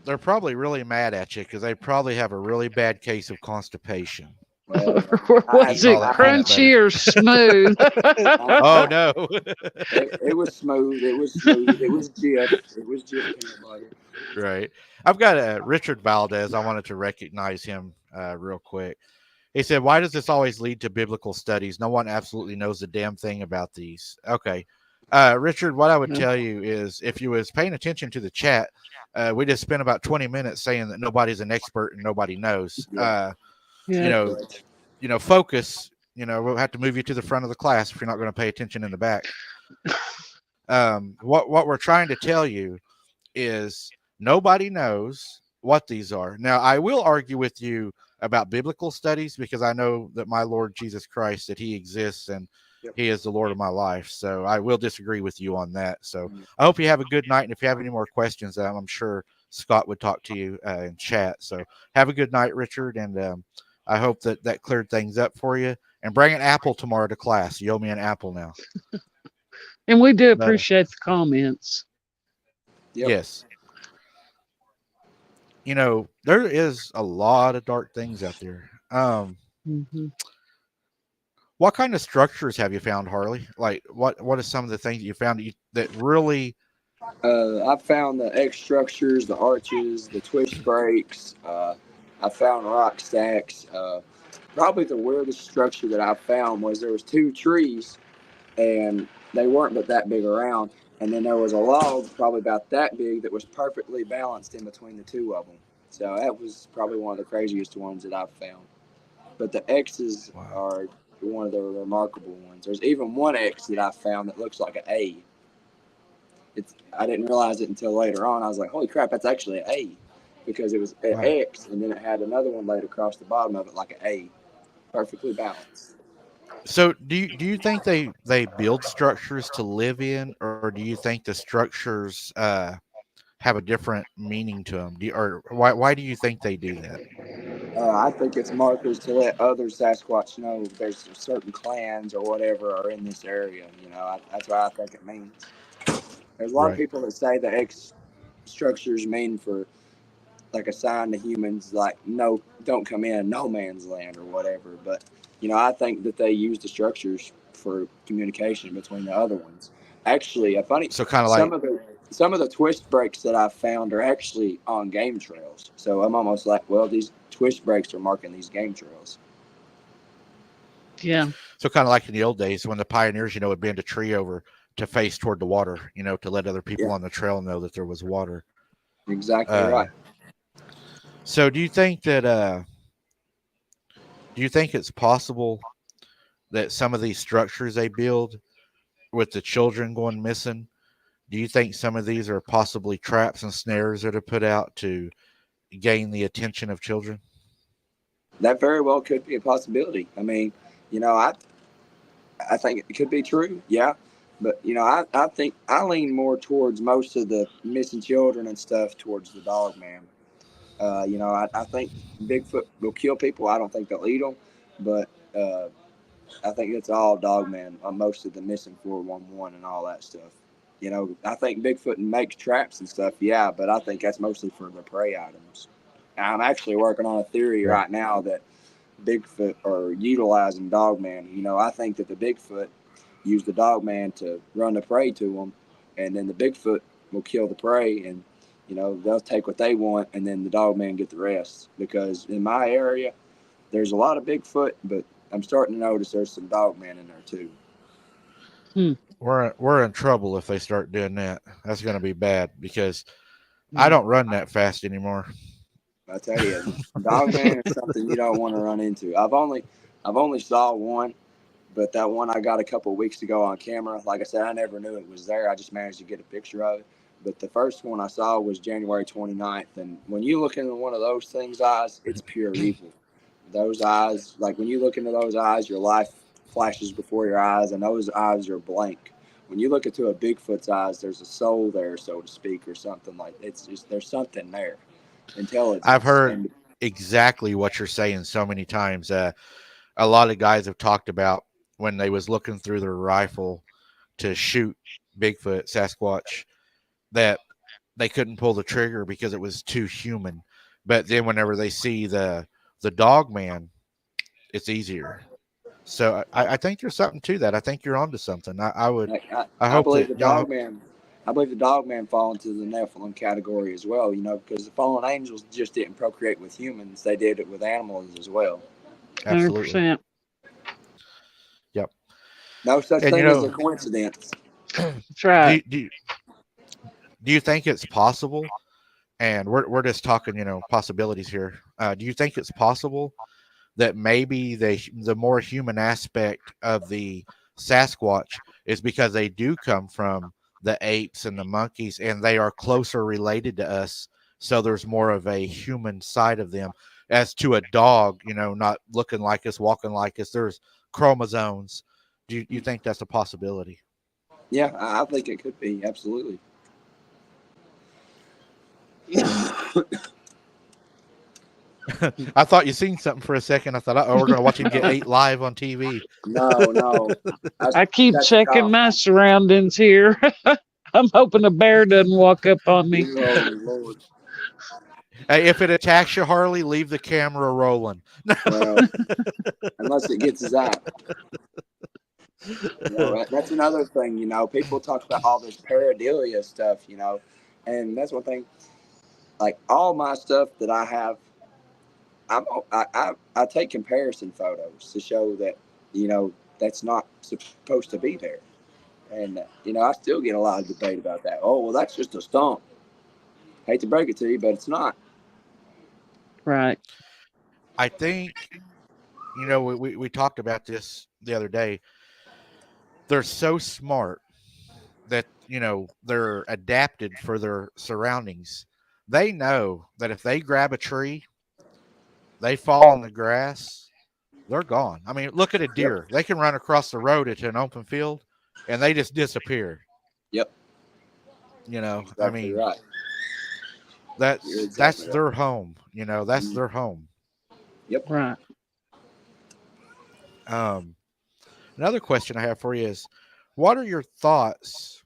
they're probably really mad at you because they probably have a really bad case of constipation. well, Was Eating all it that peanut butter. crunchy or smooth? Oh no. it was smooth. It was smooth. It was Jif. It was Jif peanut butter. Right. I've got a Richard Valdez. I wanted to recognize him real quick. He said, "Why does this always lead to biblical studies? No one absolutely knows a damn thing about these." Okay, Richard, what I would Yeah. tell you is, if you was paying attention to the chat, we just spent about 20 minutes saying that nobody's an expert and nobody knows. Yeah. You Yeah. know, focus. We'll have to move you to the front of the class if you're not going to pay attention in the back. What we're trying to tell you is nobody knows what these are. Now, I will argue with you about biblical studies because I know that my Lord Jesus Christ, that he exists and Yep. he is the Lord of my life. So I will disagree with you on that. So I hope you have a good night. And if you have any more questions, I'm sure Scott would talk to you in chat. So have a good night, Richard. And I hope that cleared things up for you. And bring an apple tomorrow to class. You owe me an apple now. And we do But appreciate the comments. Yep. yes. There is a lot of dark things out there. Hmm. What kind of structures have you found, Harley? Like, what are some of the things that you found that really? I found the X structures, the arches, the twist breaks. I found rock stacks. Probably the weirdest structure that I found was there was two trees, and they weren't but that big around, and then there was a log probably about that big that was perfectly balanced in between the two of them. So that was probably one of the craziest ones that I've found. But the X's Wow. are one of the remarkable ones. There's even one X that I found that looks like an A. I didn't realize it until later on. I was like, holy crap, that's actually an A, because it was an Wow. X and then it had another one laid across the bottom of it like an A, perfectly balanced. So do you think they build structures to live in, or do you think the structures have a different meaning to them? Or why do you think they do that? I think it's markers to let other Sasquatch know there's certain clans or whatever are in this area. That's what I think it means. There's a lot of Right. people that say the X structures mean for like a sign to humans, like no, don't come in no man's land or whatever. But I think that they use the structures for communication between the other ones. Actually, a funny So kind of some like, of the some of the twist breaks that I've found are actually on game trails. So I'm almost like, well, these twist breaks are marking these game trails. Yeah. like in the old days when the pioneers, would bend a tree over to face toward the water, to let other people Yeah, on the trail know that there was water. exactly Uh, right. so do you think it's possible that some of these structures they build with the children going missing, do you think some of these are possibly traps and snares that are put out to gain the attention of children? That very well could be a possibility. I mean, you know, I I think it could be true. Yeah. But I think I lean more towards most of the missing children and stuff towards the dog man. I think Bigfoot will kill people. I don't think they'll eat them, but I think it's all dog man on most of the missing 411 and all that stuff. I think Bigfoot makes traps and stuff. Yeah, but I think that's mostly for the prey items. I'm actually working on a theory Right. right now that Bigfoot are utilizing Dogman. I think that the Bigfoot use the Dogman to run the prey to them, and then the Bigfoot will kill the prey, and they'll take what they want, and then the Dogman get the rest. Because in my area, there's a lot of Bigfoot, but I'm starting to notice there's some Dogman in there too. Hmm. We're in trouble if they start doing that. That's going to be bad because I Hmm. don't run that fast anymore. I tell you, Dogman is something you don't want to run into. I've only saw one, But that one I got a couple of weeks ago on camera, like I said, I never knew it was there. I just managed to get a picture of it. But the first one I saw was January 29th. And when you look into one of those things' eyes, it's pure evil. Those eyes, like when you look into those eyes, your life flashes before your eyes, and those eyes are blank. When you look into a Bigfoot's eyes, there's a soul there, so to speak, or something like it's just there's something there, I've intelligence, heard and exactly what you're saying so many times. A lot of guys have talked about when they was looking through their rifle to shoot Bigfoot, Sasquatch, that they couldn't pull the trigger because it was too human. But then whenever they see the dog man, it's easier. So I think there's something to that. I think you're onto something. like, I I hope believe that the y'all dog man. I believe the dog man fall into the Nephilim category as well. You know, because the fallen angels just didn't procreate with humans; they did it with animals as well. absolutely. 100%. Yep. No such And thing as a coincidence. That's right. do you think it's possible? And we're just talking, possibilities here. Do you think it's possible that maybe the more human aspect of the Sasquatch is because they do come from the apes and the monkeys, and they are closer related to us? So there's more of a human side of them, as to a dog, not looking like us, walking like us. There's chromosomes. Do you think that's a possibility? Yeah, I think it could be absolutely. I thought you seen something for a second. I thought, oh, we're gonna watch him get ate live on TV. No. I keep That's a checking cop. my surroundings here. I'm hoping a bear doesn't walk up on me. Oh Lord. Hey, if it attacks you, Harley, leave the camera rolling. Well, unless it gets his eye. That's another thing. People talk about all this pareidolia stuff. And that's one thing. Like all my stuff that I have, I take comparison photos to show that that's not supposed to be there. And I still get a lot of debate about that. Oh well, that's just a stump. Hate to break it to you, but it's not. Right. I think, we talked about this the other day. They're so smart that, they're adapted for their surroundings. They know that if they grab a tree, they fall in the grass, they're gone. I mean, look at a Yep. deer. They can run across the road into an open field and they just disappear. Yep. I Exactly mean, right. You're that's exactly right. their home. That's Mhm. their home. Yep. Right. Um, Another question I have for you is, what are your thoughts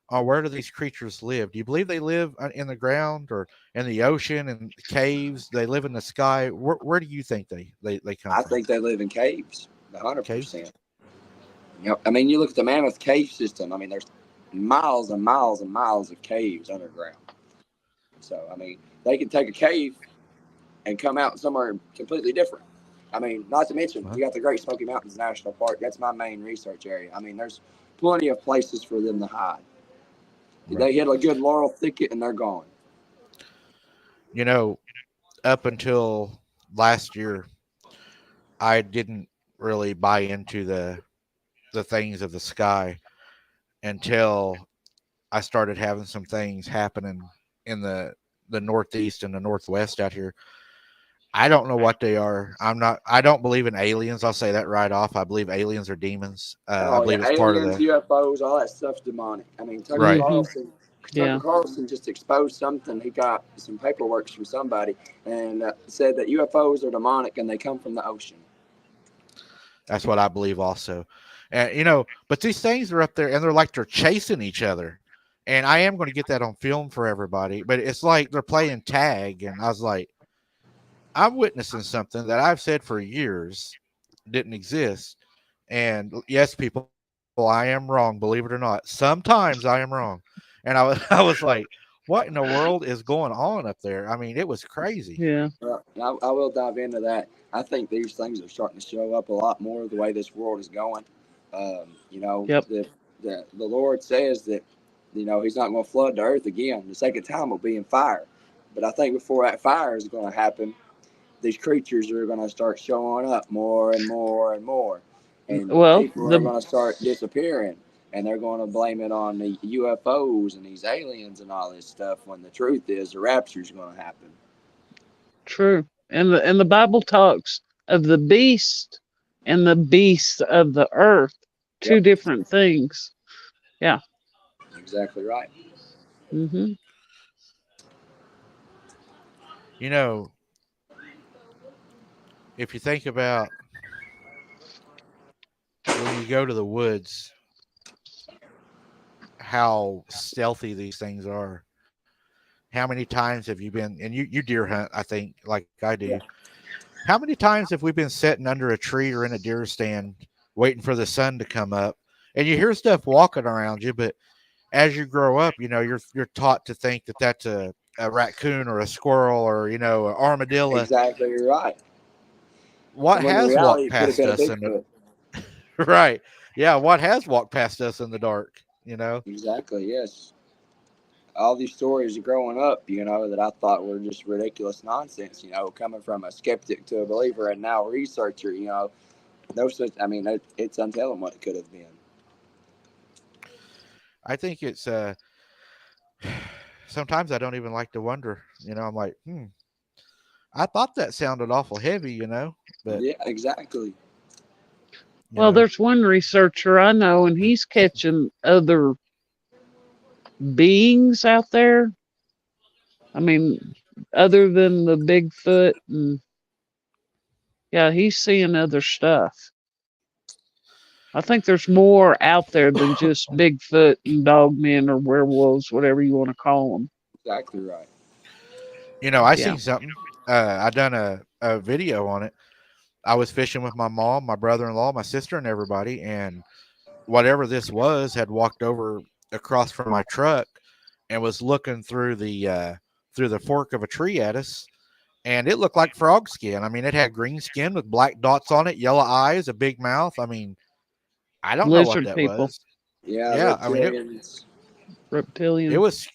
on where do these creatures live? Do you believe they live in the ground or in the ocean and caves? They live in the sky. Where do you think they come I from? think they live in caves. Caves. 100%. Yep. I mean, you look at the Mammoth Cave system. I mean, there's miles and miles and miles of caves underground. So, I mean, they can take a cave and come out somewhere completely different. I mean, not to mention, Huh? you got the Great Smoky Mountains National Park. That's my main research area. I mean, there's plenty of places for them to hide. Right. They hit a good laurel thicket and they're gone. You know, up until last year, I didn't really buy into the things of the sky until I started having some things happening in the northeast and the northwest out here. I don't know what they are. I don't believe in aliens. I'll say that right off. I believe aliens are demons. I Oh yeah, believe it's part of aliens, the UFOs, all that stuff's demonic. I mean, right. Tucker Yeah. Carlson just exposed something. He got some paperwork from somebody and said that UFOs are demonic and they come from the ocean. That's what I believe also. And but these things are up there and they're chasing each other. And I am going to get that on film for everybody, but it's like they're playing tag. And I was like, I'm witnessing something that I've said for years didn't exist. And yes, people, I am wrong, believe it or not. Sometimes I am wrong. And I was I was like, what in the world is going on up there? I mean, it was crazy. Yeah. I will dive into that. I think these things are starting to show up a lot more the way this world is going. Yep. The Lord says that He's not going to flood the earth again. The second time will be in fire. But I think before that fire is going to happen, these creatures are going to start showing up more and more and more. and Well, people are going to start disappearing, and they're going to blame it on the UFOs and these aliens and all this stuff. When the truth is, the rapture is going to happen. true. And the Bible talks of the beast and the beast of the earth, two Yep, different things. Yeah. exactly right. Hmm. You know, if you think about when you go to the woods, how stealthy these things are. How many times have you been, and you deer hunt, I think, like I do. Yeah, How many times have we been sitting under a tree or in a deer stand waiting for the sun to come up? And you hear stuff walking around you, but as you grow up, you're taught to think that that's a raccoon or a squirrel or an armadillo. exactly right. What And when in has reality, walked it could have past been a us in the Bigfoot. right? Yeah, what has walked past us in the dark? Exactly. Yes. All these stories growing up, that I thought were just ridiculous nonsense. Coming from a skeptic to a believer and now a researcher. Those such. I mean, it's untelling what it could have been. I think it's sometimes I don't even like to wonder. I'm like, I thought that sounded awful heavy, but Yeah, exactly. you Well, know, there's one researcher I know, and he's catching other beings out there. I mean, other than the Bigfoot, and yeah, he's seeing other stuff. I think there's more out there than just Bigfoot and dogmen or werewolves, whatever you want to call them. Exactly right. I Yeah. seen something. I done a video on it. I was fishing with my mom, my brother-in-law, my sister, and everybody, and whatever this was had walked over across from my truck and was looking through the fork of a tree at us, and it looked like frog skin. I mean, it had green skin with black dots on it, yellow eyes, a big mouth. I mean, I don't know what Lizard that people, was. Yeah, Yeah, I mean reptilians. it reptilian. was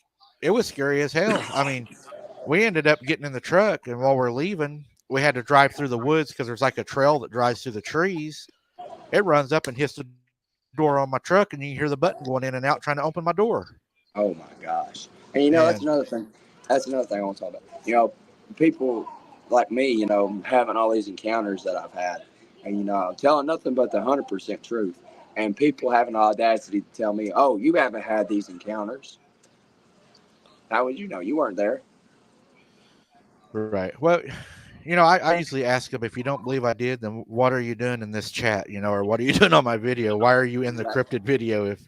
it was scary as hell. I mean, we ended up getting in the truck, and while we're leaving, we had to drive through the woods because there's like a trail that drives through the trees. It runs up and hits the door on my truck, and you can hear the button going in and out trying to open my door. Oh my gosh. And And that's another thing. That's another thing I want to talk about. People like me, having all these encounters that I've had, and I'm telling nothing but the 100% truth. And people having the audacity to tell me, "Oh, you haven't had these encounters. How would you know? You weren't there." right, well, I usually ask them if you don't believe I did, then what are you doing in this chat, or what are you doing on my video? Why are you in the Exactly. cryptid video? If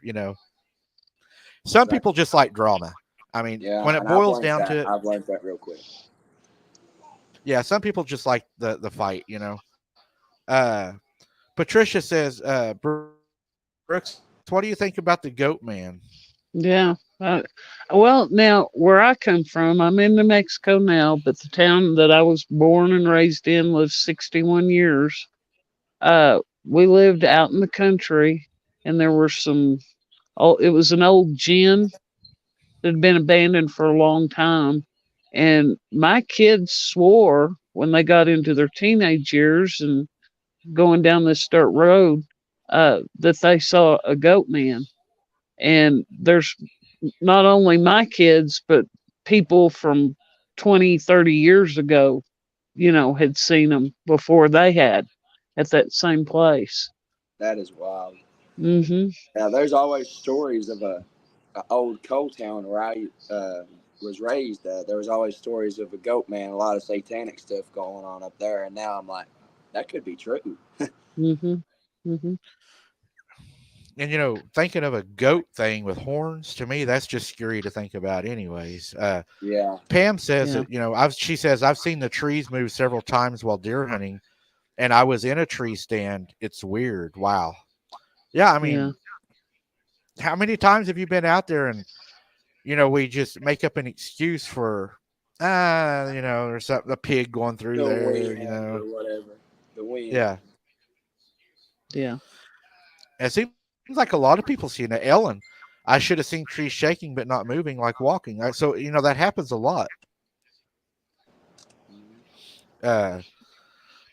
some people Exactly. just like drama. I mean, Yeah, when it and I've boils learned down that. to it, I've learned that real quick. yeah, some people just like the fight. Uh, Patricia says, Brooks, what do you think about the goat man? Yeah. Well, now where I come from, I'm in New Mexico now, but the town that I was born and raised in lived 61 years. We lived out in the country, and there were some. Oh, it was an old gin that had been abandoned for a long time, and my kids swore when they got into their teenage years and going down this dirt road, that they saw a goat man. And there's not only my kids, but people from 20, 30 years ago, had seen them before they had at that same place. That is wild. Hmm. Now, there's always stories of a old coal town where I was raised. There was always stories of a goat man, a lot of satanic stuff going on up there. And now I'm like, that could be true. Hmm. Hmm. And thinking of a goat thing with horns, to me, that's just scary to think about. Anyways, Yeah, Pam says Yeah. that she says I've seen the trees move several times while deer hunting, and I was in a tree stand. It's weird. Wow. Yeah, I Yeah. mean, how many times have you been out there and we just make up an excuse for there's a pig going through the there. wind or whatever. The wind. Yeah. Yeah. It seems like a lot of people see it. Ellen, I should have seen trees shaking but not moving, like walking. So that happens a lot. Uh,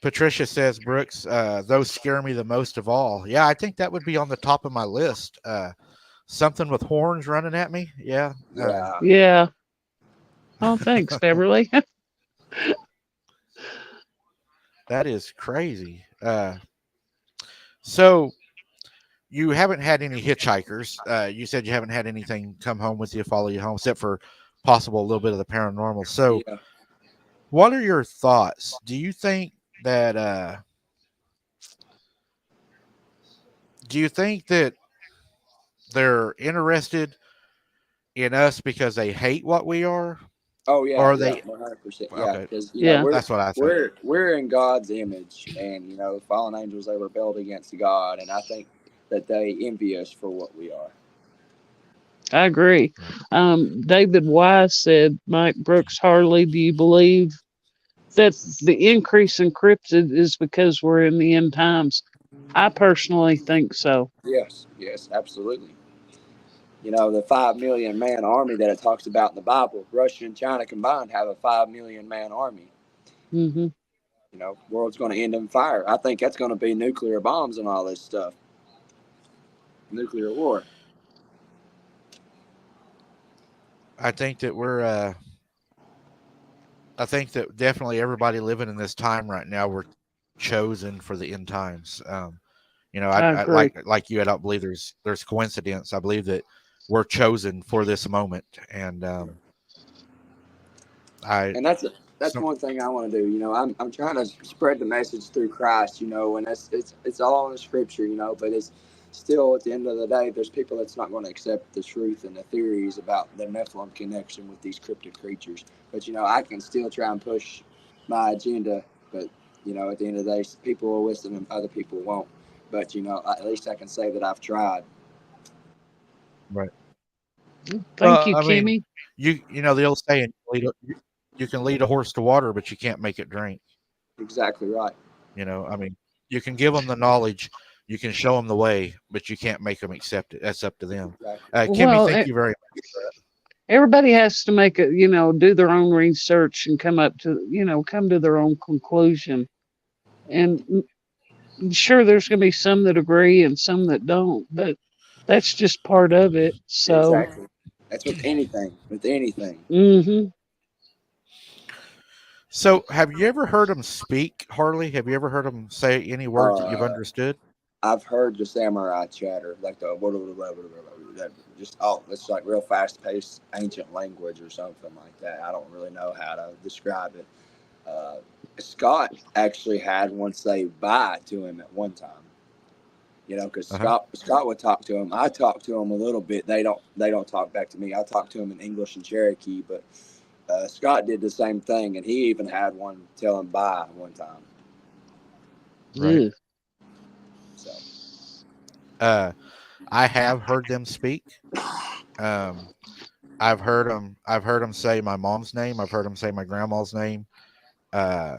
Patricia says, Brooks, those scare me the most of all. Yeah, I think that would be on the top of my list. Something with horns running at me. Yeah. Yeah. Yeah. Oh, thanks, Beverly. That is crazy. So you haven't had any hitchhikers. You said you haven't had anything come home with you, follow you home, except for possible a little bit of the paranormal. So, Yeah. what are your thoughts? Do you think that? Do you think that they're interested in us because they hate what we are, Oh or yeah, are yeah, they? 100%. Yeah, Okay, because Yeah. that's what I think. we're in God's image, and fallen angels, they rebelled against God, and I think that they envy us for what we are. I agree. David Wise said, Mike Brooks, Harley, do you believe that the increase in cryptid is because we're in the end times? I personally think so. Yes, yes, absolutely. The 5 million man army that it talks about in the Bible, Russia and China combined have a 5 million man army. Hmm. World's going to end in fire. I think that's going to be nuclear bombs and all this stuff. Nuclear war. I think that we're. I think that definitely everybody living in this time right now, we're chosen for the end times. I I agree. like you. I don't believe there's coincidence. I believe that we're chosen for this moment, and I And that's some one thing I want to do. I'm trying to spread the message through Christ. And it's all in the Scripture. But it's still at the end of the day, there's people that's not going to accept the truth and the theories about the Nephilim connection with these cryptid creatures. But I can still try and push my agenda. But at the end of the day, people will listen and other people won't. But at least I can say that I've tried. right. Thank you, I mean, Kimmy. you know the old saying, you can lead a horse to water, but you can't make it drink. Exactly right. I mean, you can give them the knowledge, you can show them the way, but you can't make them accept it. That's up to them. Exactly. Kimmy, Well, thank you very everybody has to make it, do their own research and come to their own conclusion. And sure, there's going to be some that agree and some that don't, but that's just part of it. So, Exactly. That's with anything. With anything. hmm So, have you ever heard them speak, Harley? Have you ever heard them say any words that you've Uh, understood? I've heard the samurai chatter, like the blah, blah, blah, blah, blah, blah, blah, just it's like real fast paced ancient language or something like that. I don't really know how to describe it. Uh, Scott actually had one say bye to him at one time. Because Uh-huh. Scott would talk to him. I talk to him a little bit. They don't talk back to me. I talk to him in English and Cherokee, but Scott did the same thing, and he even had one tell him bye one time. Right. yeah. So I have heard them speak. Um, I've heard them say my mom's name. I've heard them say my grandma's name. Uh,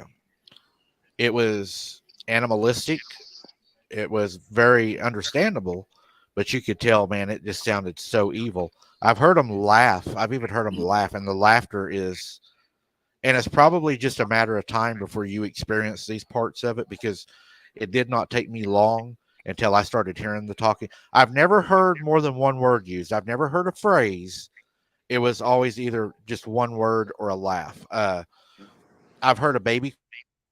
it was animalistic. It was very understandable, but you could tell, man, it just sounded so evil. I've heard them laugh. I've even heard them laugh, and the laughter is, and it's probably just a matter of time before you experience these parts of it, because it did not take me long until I started hearing the talking. I've never heard more than one word used. I've never heard a phrase. It was always either just one word or a laugh. I've heard a baby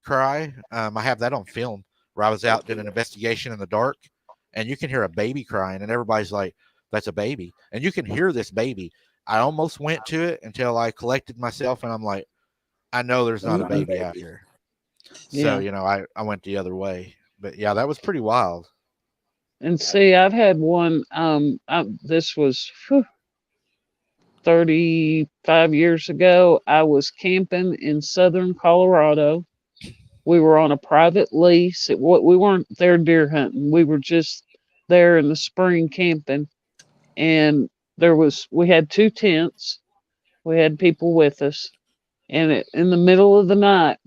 cry. I have that on film where I was out doing an investigation in the dark, and you can hear a baby crying, and everybody's like, "That's a baby," and you can hear this baby. I almost went to it until I collected myself, and I'm like, I know there's not a not a baby out baby. here. So, Yeah. I went the other way. But yeah, that was pretty wild. And see, I've had one, this was 35 years ago. I was camping in southern Colorado. We were on a private lease. We weren't there deer hunting. We were just there in the spring camping. And we had two tents. We had people with us. And in the middle of the night,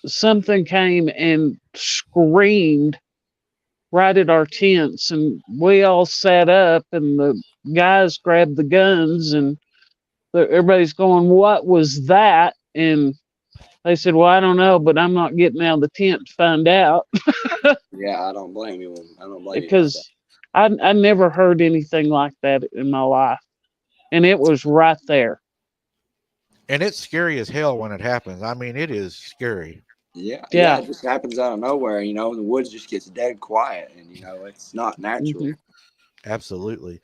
something came and screamed right at our tents, and we all sat up, and the guys grabbed the guns, and everybody's going, "What was that?" And They said, well, I don't know, but I'm not getting out of the tent to find out Yeah, I don't blame you. I don't blame you about that. because I never heard anything like that in my life. And it was right there. And it's scary as hell when it happens. I mean, it is scary. Yeah, yeah, Yeah. it just happens out of nowhere. The woods just gets dead quiet, and it's not natural. Hmm. Absolutely.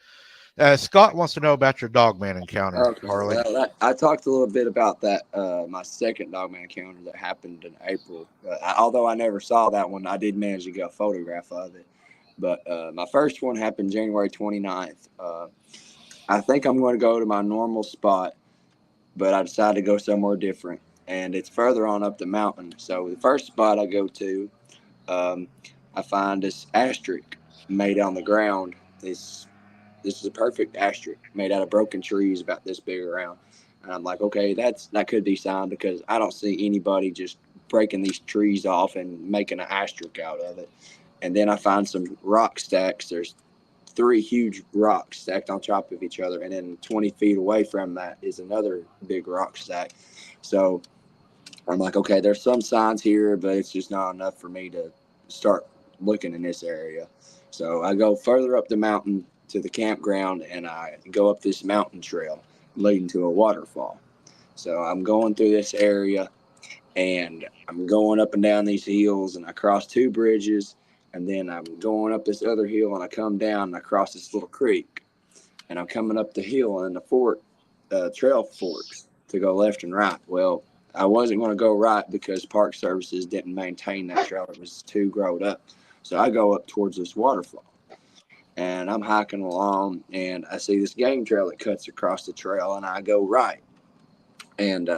Scott wants to know about your dogman encounter, Okay, Harley. well, I talked a little bit about that. My second dogman encounter that happened in April. Although I never saw that one, I did manage to get a photograph of it. But my first one happened January 29th. I think I'm going to go to my normal spot, but I decided to go somewhere different, and it's further on up the mountain. So the first spot I go to, um, I find this asterisk made on the ground. This is a perfect asterisk made out of broken trees about this big around. And I'm like, okay, that could be sign because I don't see anybody just breaking these trees off and making an asterisk out of it. And then I find some rock stacks. There's three huge rocks stacked on top of each other, and then 20 feet away from that is another big rock stack. So I'm like, okay, there's some signs here, but it's just not enough for me to start looking in this area. So I go further up the mountain to the campground, and I go up this mountain trail leading to a waterfall. So I'm going through this area, and I'm going up and down these hills, and I cross two bridges, and then I'm going up this other hill, and I come down and I cross this little creek, and I'm coming up the hill, and the trail forks to go left and right. Well, I wasn't going to go right because Park Services didn't maintain that trail; it was too growed up. So I go up towards this waterfall, and I'm hiking along, and I see this game trail that cuts across the trail, and I go right, and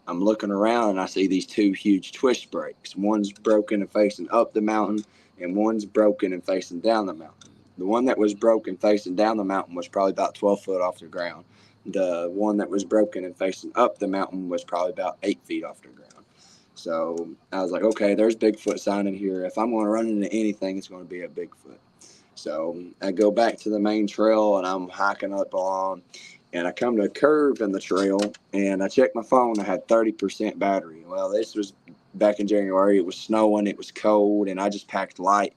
I'm looking around, and I see these two huge twist breaks. One's broken and facing up the mountain, and one's broken and facing down the mountain. The one that was broken facing down the mountain was probably about 12 foot off the ground. The one that was broken and facing up the mountain was probably about 8 feet off the ground. So I was like, okay, there's Bigfoot sign in here. If I'm going to run into anything, it's going to be a Bigfoot. So I go back to the main trail, and I'm hiking up along, and I come to a curve in the trail, and I check my phone. I had 30% battery. Well, this was back in January. It was snowing. It was cold, and I just packed light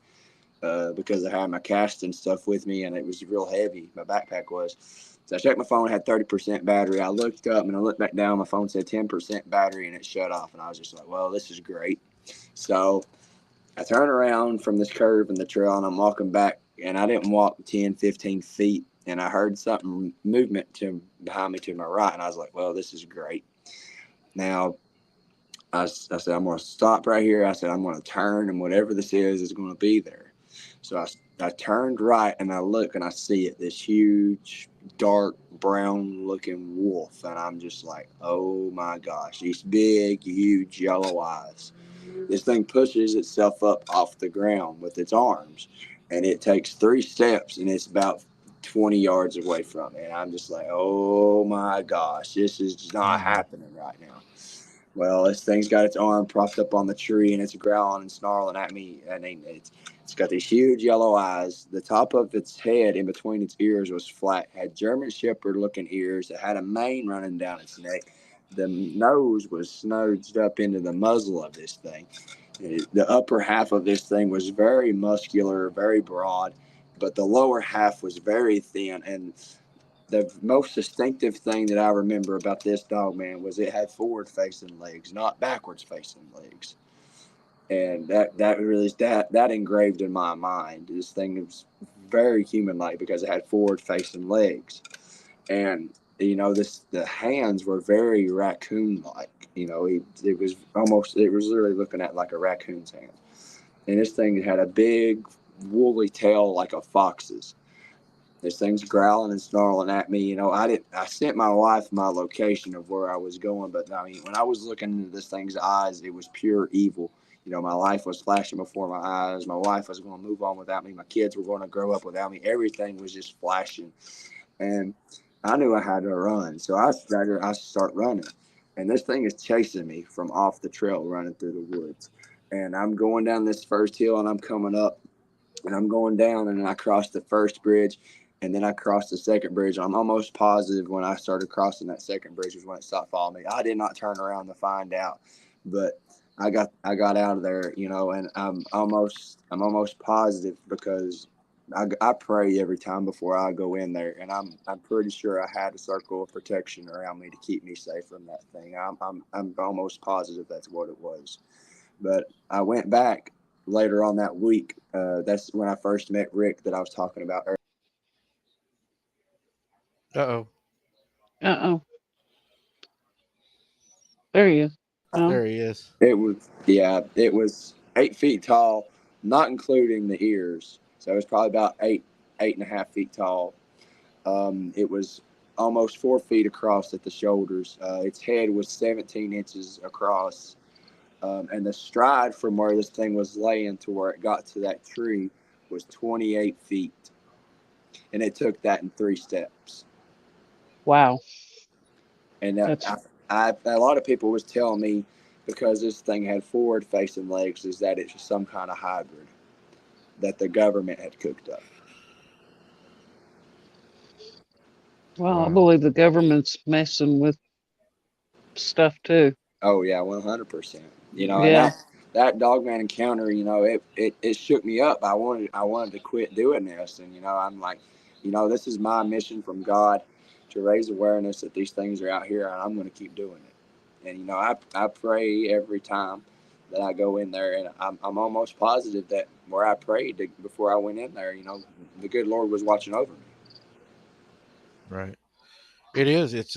because I had my cast and stuff with me, and it was real heavy. My backpack was. So I checked my phone. I had 30% battery. I looked up, and I looked back down. My phone said 10% battery, and it shut off. And I was just like, well, this is great. So I turn around from this curve in the trail, and I'm walking back, and I didn't walk 10, 15 feet, and I heard something movement behind me to my right, and I was like, well, this is great. Now, I said, I'm going to stop right here. I said, I'm going to turn, and whatever this is going to be there. So I turned right, and I look, and I see it, this huge, dark, brown-looking wolf, and I'm just like, oh, my gosh, these big, huge yellow eyes. This thing pushes itself up off the ground with its arms, and it takes 3 steps, and it's about 20 yards away from it. And I'm just like, oh my gosh, this is not happening right now. Well, this thing's got its arm propped up on the tree, and it's growling and snarling at me. And it's got these huge yellow eyes. The top of its head in between its ears was flat, had German Shepherd looking ears. It had a mane running down its neck. The nose was snoozed up into the muzzle of this thing. The upper half of this thing was very muscular, very broad, but the lower half was very thin. And the most distinctive thing that I remember about this dog, man, was it had forward-facing legs, not backwards-facing legs. And that engraved in my mind. This thing was very human-like because it had forward-facing legs, and the hands were very raccoon-like. It was literally looking at like a raccoon's hand. And this thing had a big woolly tail like a fox's. This thing's growling and snarling at me. I sent my wife my location of where I was going, but I mean, when I was looking into this thing's eyes, it was pure evil. My life was flashing before my eyes. My wife was going to move on without me. My kids were going to grow up without me. Everything was just flashing. And I knew I had to run. So I start running. And this thing is chasing me from off the trail, running through the woods. And I'm going down this first hill, and I'm coming up, and I'm going down, and I cross the first bridge, and then I crossed the second bridge. I'm almost positive when I started crossing that second bridge was when it stopped following me. I did not turn around to find out, but I got out of there, and I'm almost positive because I pray every time before I go in there, and I'm pretty sure I had a circle of protection around me to keep me safe from that thing. I'm almost positive that's what it was. But I went back later on that week. That's when I first met Rick that I was talking about earlier. Uh-oh. Uh-oh. There he is. Oh, There he is. It was 8 feet tall, not including the ears. So it was probably about 8.5 feet tall. It was almost 4 feet across at the shoulders. Its head was 17 inches across, and the stride from where this thing was laying to where it got to that tree was 28 feet, and it took that in 3 steps. wow. And That's a lot of people was telling me because this thing had forward facing legs is that it's some kind of hybrid that the government had cooked up. well, I Wow. believe the government's messing with stuff too. Oh yeah, 100%. And Yeah. that dogman encounter, it shook me up. I wanted to quit doing this, and I'm like, this is my mission from God to raise awareness that these things are out here, and I'm going to keep doing it. And I pray every time that I go in there, and I'm almost positive that where I prayed before I went in there, the good Lord was watching over me. Right. It is. It's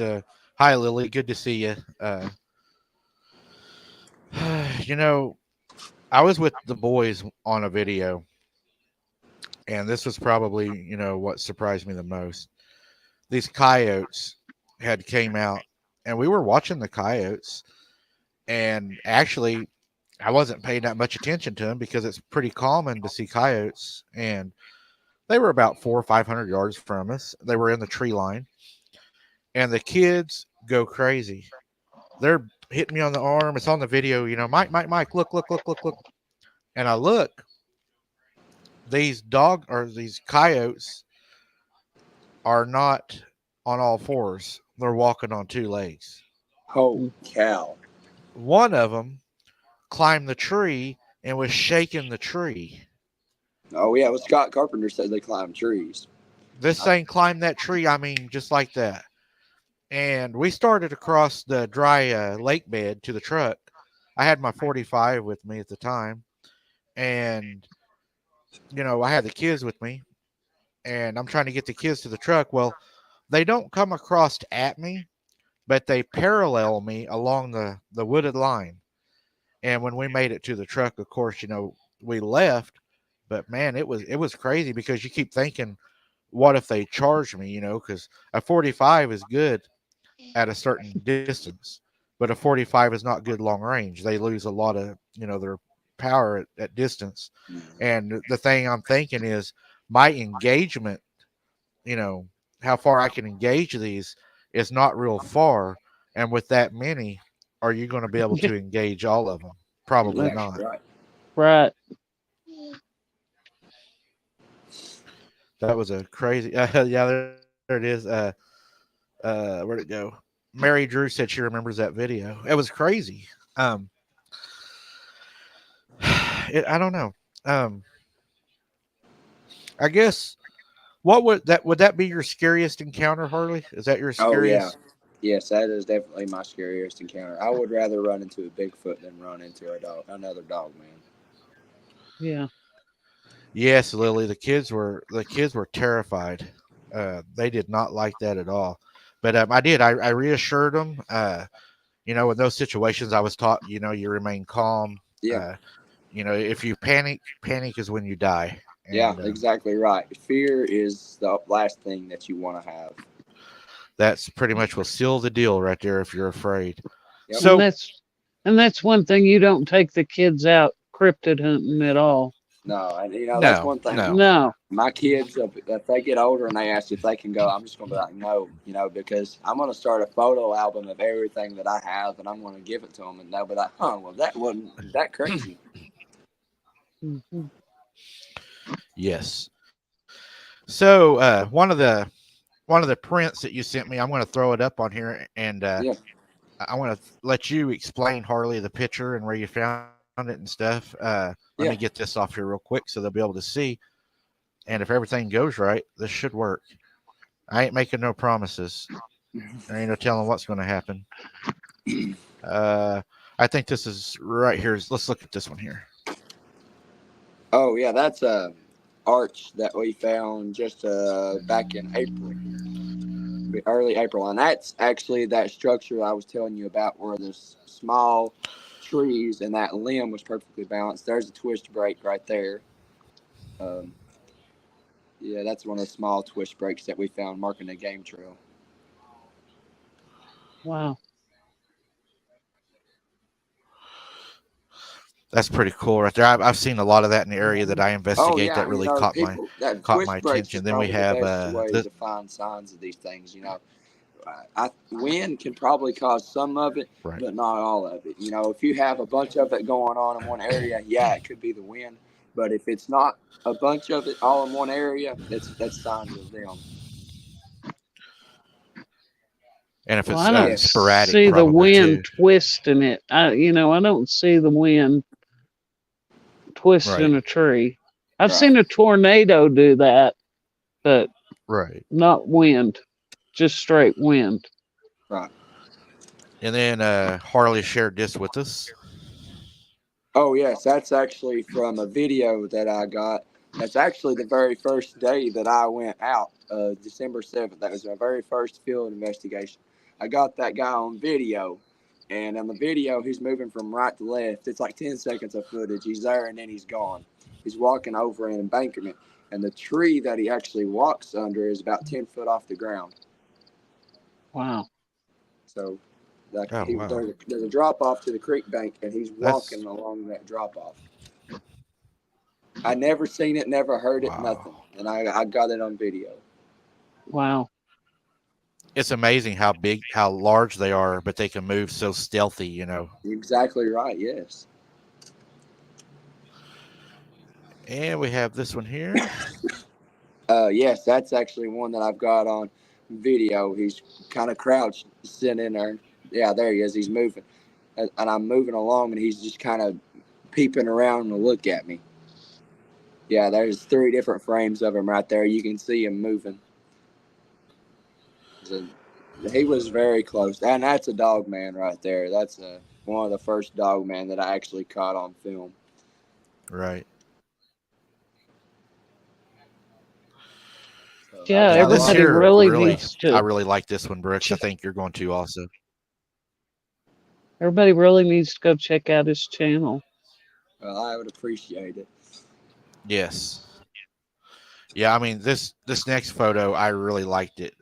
hi Lily, good to see you. You know, I was with the boys on a video, and this was probably, what surprised me the most. These coyotes had came out, and we were watching the coyotes, and actually I wasn't paying that much attention to them because it's pretty common to see coyotes, and they were about 400 or 500 yards from us. They were in the tree line, and the kids go crazy. They're hitting me on the arm. It's on the video, Mike, Mike, Mike, look, look, look, look, look. And I look, these coyotes are not on all fours. They're walking on two legs. Holy Mm. cow! One of them climbed the tree and was shaking the tree. Oh yeah, well Scott Carpenter said they climb trees. This thing climbed that tree, I mean, just like that. And we started across the dry lake bed to the truck. I had my 45 with me at the time. And, I had the kids with me. And I'm trying to get the kids to the truck. Well, they don't come across at me, but they parallel me along the wooded line. And when we made it to the truck, of course, we left. But man, it was crazy because you keep thinking, what if they charge me? Because a 45 is good at a certain distance, but a 45 is not good long range. They lose a lot of their power at distance. And the thing I'm thinking is my engagement, you know, how far I can engage these is not real far. And with that many, are you going to be able to engage all of them? Probably Right, not. right. Right. That was a crazy. Yeah, there it is. Where'd it go? Mary Drew said she remembers that video. It was crazy. Um, I don't know. Um, I guess what would that be your scariest encounter, Harley? Is that your Oh yeah, scariest? yes, that is definitely my scariest encounter. I would rather run into a Bigfoot than run into another dog, man. Yeah. Yes, Lily. The kids were terrified. They did not like that at all. But I did. I reassured them. In those situations, I was taught. You remain calm. Yeah, Uh, if you panic is when you die. yeah, And exactly right. Fear is the last thing that you want to have. that's pretty much will seal the deal right there if you're afraid. Yep. And So that's one thing you don't take the kids out cryptid hunting at all. No, and that's no, one thing. no. No. My kids, if they get older and they ask if they can go, I'm just gonna be like, no, because I'm gonna start a photo album of everything that I have, and I'm gonna give it to them, and they'll be like, huh, well, that wasn't that crazy. Mhm. Yes. So one of the prints that you sent me, I'm going to throw it up on here, and Yeah. I want to let you explain Harley the picture and where you found it and stuff. Let me get Yeah. this off here real quick so they'll be able to see. And if everything goes right, this should work. I ain't making no promises. There ain't no telling what's going to happen. Uh, I think this is right here. Let's look at this one here. Oh yeah, that's a arch that we found just back in April, early April, and that's actually that structure I was telling you about, where there's small trees and that limb was perfectly balanced. There's a twist break right there. Um, yeah, that's one of the small twist breaks that we found marking the game trail. Wow. That's pretty cool right there. I've seen a lot of that in the area that I Oh investigate that yeah, really people that caught my twist breaks is attention. Then we probably the have best way to find signs of these things. Wind can probably cause some of it, right. but not all of it. If you have a bunch of it going on in one area, yeah, it could be the wind. But if it's not a bunch of it all in one area, that's signs of them. And if Well, it's I don't Yes. sporadic, see the probably wind too. twisting it. I don't see the wind twisting Right. a tree. I've Right. seen a tornado do that, but Right. not wind, just straight wind. Right. And then Harley shared this with us. Oh yes, that's actually from a video that I got. That's actually the very first day that I went out, December 7th. That was my very first field investigation. I got that guy on video, and on the video, he's moving from right to left. It's like 10 seconds of footage. He's there, and then he's gone. He's walking over an embankment, and the tree that he actually walks under is about 10 foot off the ground. Wow. So, like, Oh wow. there's a drop off to the creek bank, and he's That's walking along that drop off. I never seen it, never heard it, wow. nothing, and I got it on video. Wow. It's amazing how large they are, but they can move so stealthy. You're exactly right. Yes. And we have this one here. Yes, that's actually one that I've got on video. He's kind of crouched, sitting in there. Yeah, there he is. He's moving, and I'm moving along, and he's just kind of peeping around to look at me. Yeah, there's three different frames of him right there. You can see him moving. So he was very close, and that's a dog man right there. That's one of the first dog man that I actually caught on film. Right. So that Yeah, was Now a this lot everybody of here fun. really really, needs I to really like this one, Brooks. I check. think you're going to also. Everybody really needs to go check out his channel. Well, I would appreciate it. Yes. Yeah. I mean this next photo, I really liked it.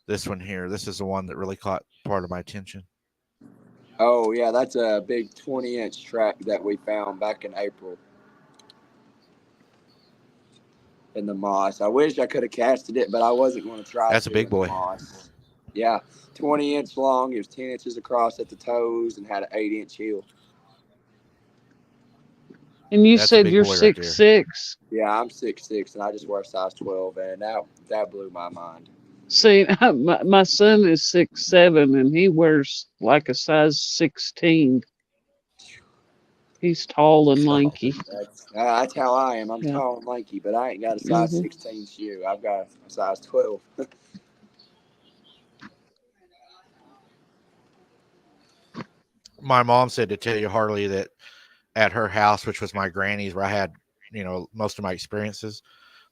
This one here. This is the one that really caught part of my attention. Oh yeah, that's a big 20-inch track that we found back in April in the moss. I wish I could have casted it, but I wasn't going to try That's a to big in the boy. moss. Yeah, 20-inch long. It was 10 inches across at the toes and had an 8-inch heel. And you That's a said big you're boy right six there. six. Yeah, I'm 6'6", and I just wear size 12, and that blew my mind. See, my son is 6'7", and he wears like a size 16. He's tall and lanky. That's how I am. I'm Yeah. tall and lanky, but I ain't got a size Hmm. 16 shoe. I've got a size 12. My mom said to tell you, Harley, that at her house, which was my granny's, where I had, most of my experiences,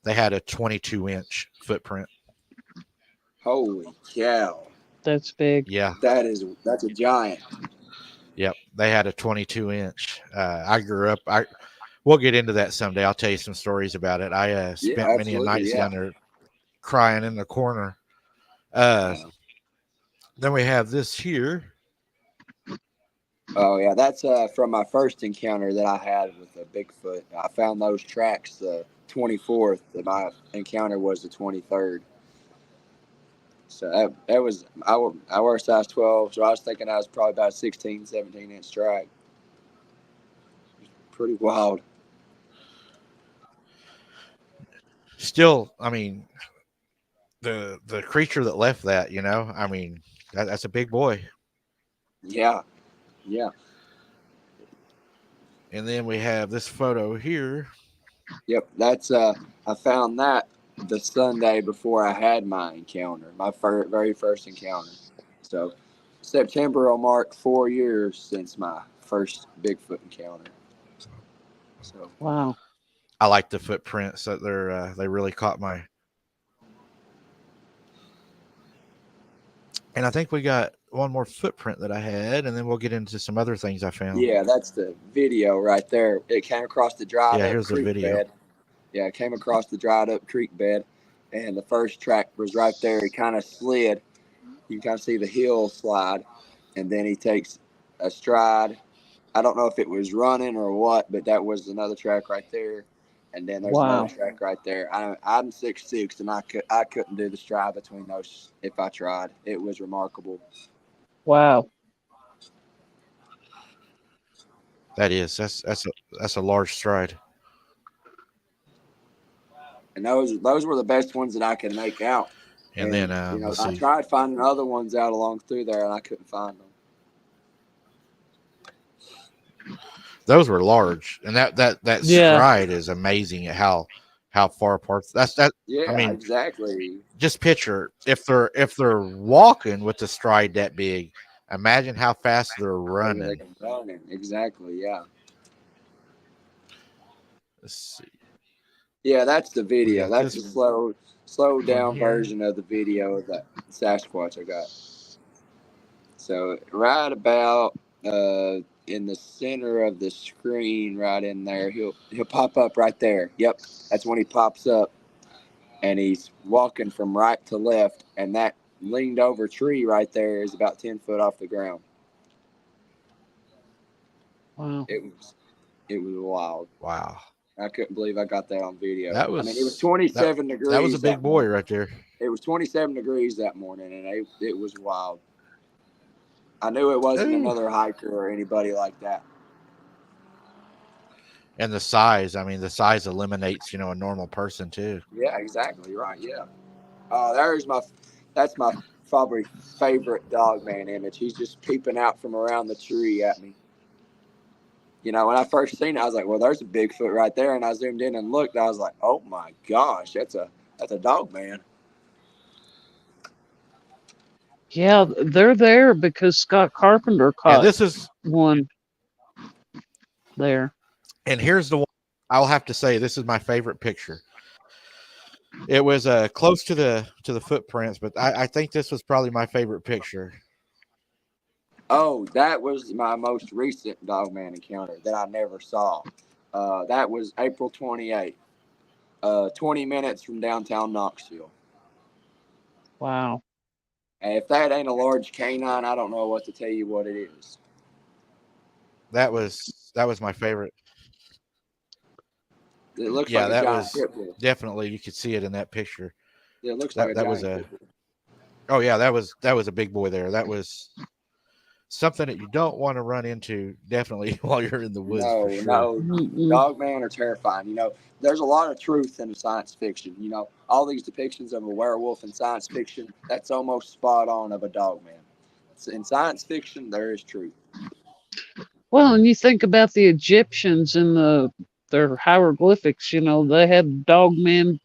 they had a 22-inch footprint. Holy cow! That's big. Yeah. That's a giant. Yep. They had a 22-inch. I grew up. We'll get into that someday. I'll tell you some stories about it. I Yeah, spent many a absolutely. nights Yeah. down there crying in the corner. Uh, Uh, then we have this here. Oh yeah, that's from my first encounter that I had with a Bigfoot. I found those tracks the 24th. And my encounter was the 23rd. So that was I wear size 12, so I was thinking I was probably about a 16, 17-inch track. Pretty wild. Still, I mean, the creature that left that, I mean, that's a big boy. Yeah, yeah, And then we have this photo here. yep. That's I found that the Sunday before I had my encounter, my very first encounter. So September will mark 4 years since my first Bigfoot encounter. So Wow. I like the footprints that they really caught my. And I think we got one more footprint that I had, and then we'll get into some other things I found. yeah, that's the video right there. It came across the dried Yeah, up here's the creek video. bed. Yeah, it came across the dried up creek bed, and the first track was right there. He kind of slid. You can kind of see the heel slide, and then he takes a stride. I don't know if it was running or what, but that was another track right there. And then there's another Wow. track right there. I'm 6'6", and I couldn't do the stride between those if I tried. It was remarkable. Wow. That is that's a large stride. And those were the best ones that I could make out. And then And let's I see, tried finding other ones out along through there, and I couldn't find them. those were large, and that Yeah. stride is amazing at how far apart. That's that. I Yeah, mean, exactly. just picture if they're walking with the stride that big. Imagine how fast they're They running. can run it. Exactly. Yeah. Let's see. Yeah, that's the We video. got That's this the slowed one down here. version of the video of that Sasquatch I got. So right about in the center of the screen, right in there, he'll pop up right there. Yep, that's when he pops up, and he's walking from right to left, and that leaned over tree right there is about 10 foot off the ground. Wow. It was wild. Wow, I couldn't believe I got that on video. that I mean, it was was 27 that was a degrees big that boy morning. right there. It was 27 degrees that morning, and it was wild. I knew it wasn't Ooh. another hiker or anybody like that. And the size, I mean, the size eliminates a normal person too. Yeah, exactly right. Yeah. That's my probably favorite dog man image. He's just peeping out from around the tree at me. When I first seen it, I was like, "Well, there's a Bigfoot right there." And I zoomed in and looked. I was like, "Oh my gosh, that's a dog man." Yeah, they're there because Scott Carpenter And caught this is one there. and here's the one I'll have to say this is my favorite picture. It was close to the footprints, but I think this was probably my favorite picture. Oh, that was my most recent dog man encounter that I never saw. That was April 28th, 20 minutes from downtown Knoxville. Wow. And if that ain't a large canine, I don't know what to tell you what it is. That was my favorite. It looks Yeah, like a that giant was pit bull. definitely, you could see it in that picture. It looks like a That was giant a pit bull. oh yeah, that was a big boy there. That was something that you don't want to run into definitely while you're in the woods No, for sure. no, Mm-mm. dog man are terrifying. There's a lot of truth in science fiction. All these depictions of a werewolf in science fiction, that's almost spot on of a dog man. In science fiction, there is truth. Well, and you think about the Egyptians and their hieroglyphics. They had dogmen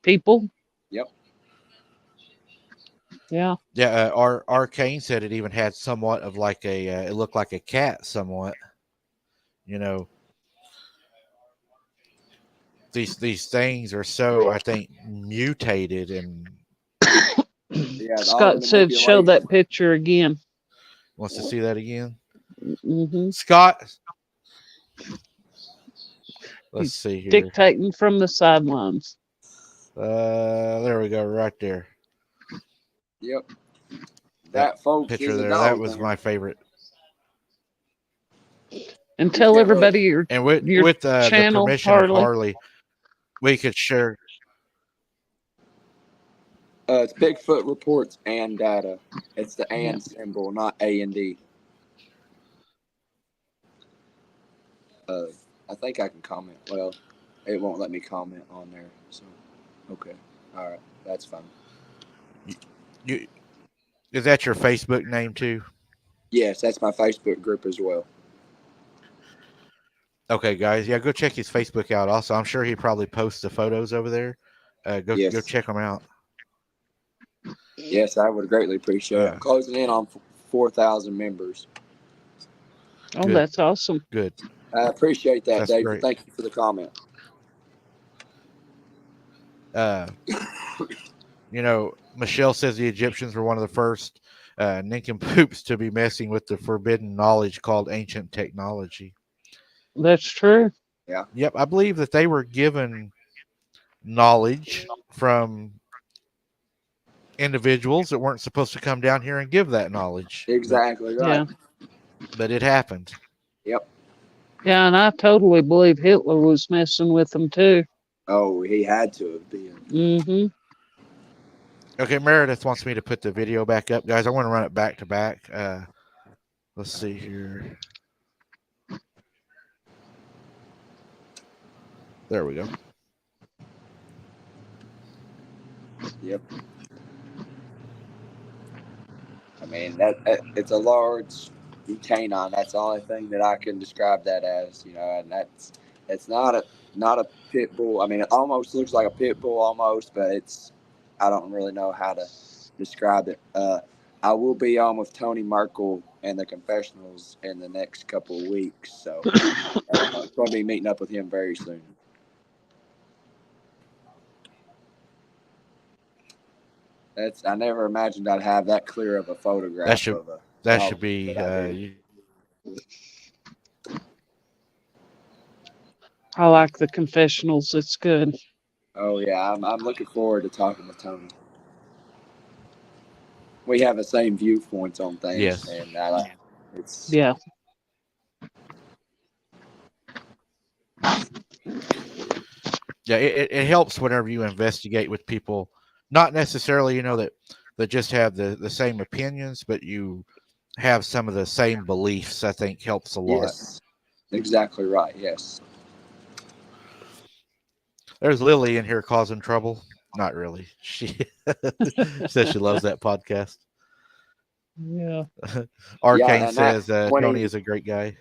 people. Yep. Yeah. Yeah, Arcane said it even had somewhat of like it looked like a cat somewhat. You know, these things are so, I think, mutated and Yeah, all the Scott said, "Show manipulation. that picture again." wants to see that again. Hmm. Scott, let's He's see here. dictating from the sidelines. There we go, right there. Yep. That, folks, Picture is a there. dog That was man. my favorite. And tell can't really- everybody your And with Your the channel, permission of Harley. Harley, we could share. It's Bigfoot reports and data. It's the and Yeah. symbol, not A and D. I think I can comment. Well, it won't let me comment on there. So, okay, all right, that's fine. You is that your Facebook name too? Yes, that's my Facebook group as well. Okay, guys. Yeah, go check his Facebook out. Also, I'm sure he probably posts the photos over there. Go Yes. check them out. Yes, I would greatly appreciate it. Uh, I'm closing in on 4,000 members. Oh, Good, that's awesome. good. I appreciate that, That's David. great. Thank you for the comment. Uh, Michelle says the Egyptians were one of the first nincompoops to be messing with the forbidden knowledge called ancient technology. That's true. Yeah. Yep, I believe that they were given knowledge from individuals that weren't supposed to come down here and give that knowledge. Exactly right. Yeah. But it happened. Yep. Yeah, and I totally believe Hitler was messing with them too. Oh, he had to have been. Mm-hmm. Okay, Meredith wants me to put the video back up, guys. I want to run it back to back. Let's see here. There we go. Yep. I mean it's a large canine. That's the only thing that I can describe that as. And it's not a pit bull. I mean, it almost looks like a pit bull almost, but I don't really know how to describe it. I will be on with Tony Merkel and the confessionals in the next couple of weeks, so I'll probably be meeting up with him very soon. I never imagined I'd have that clear of a photograph of a that dog should be I like the confessionals. It's good. Oh yeah, I'm looking forward to talking with Tony. We have the same viewpoints on things, yes. and it's Yeah. Yeah, it helps whenever you investigate with people, not necessarily that just have the same opinions, but you have some of the same beliefs. I think helps a lot. Yes, exactly right. Yes. There's Lily in here causing trouble. Not really. She says she loves that podcast. Yeah. Arcane Yeah, and says when Tony he is a great guy.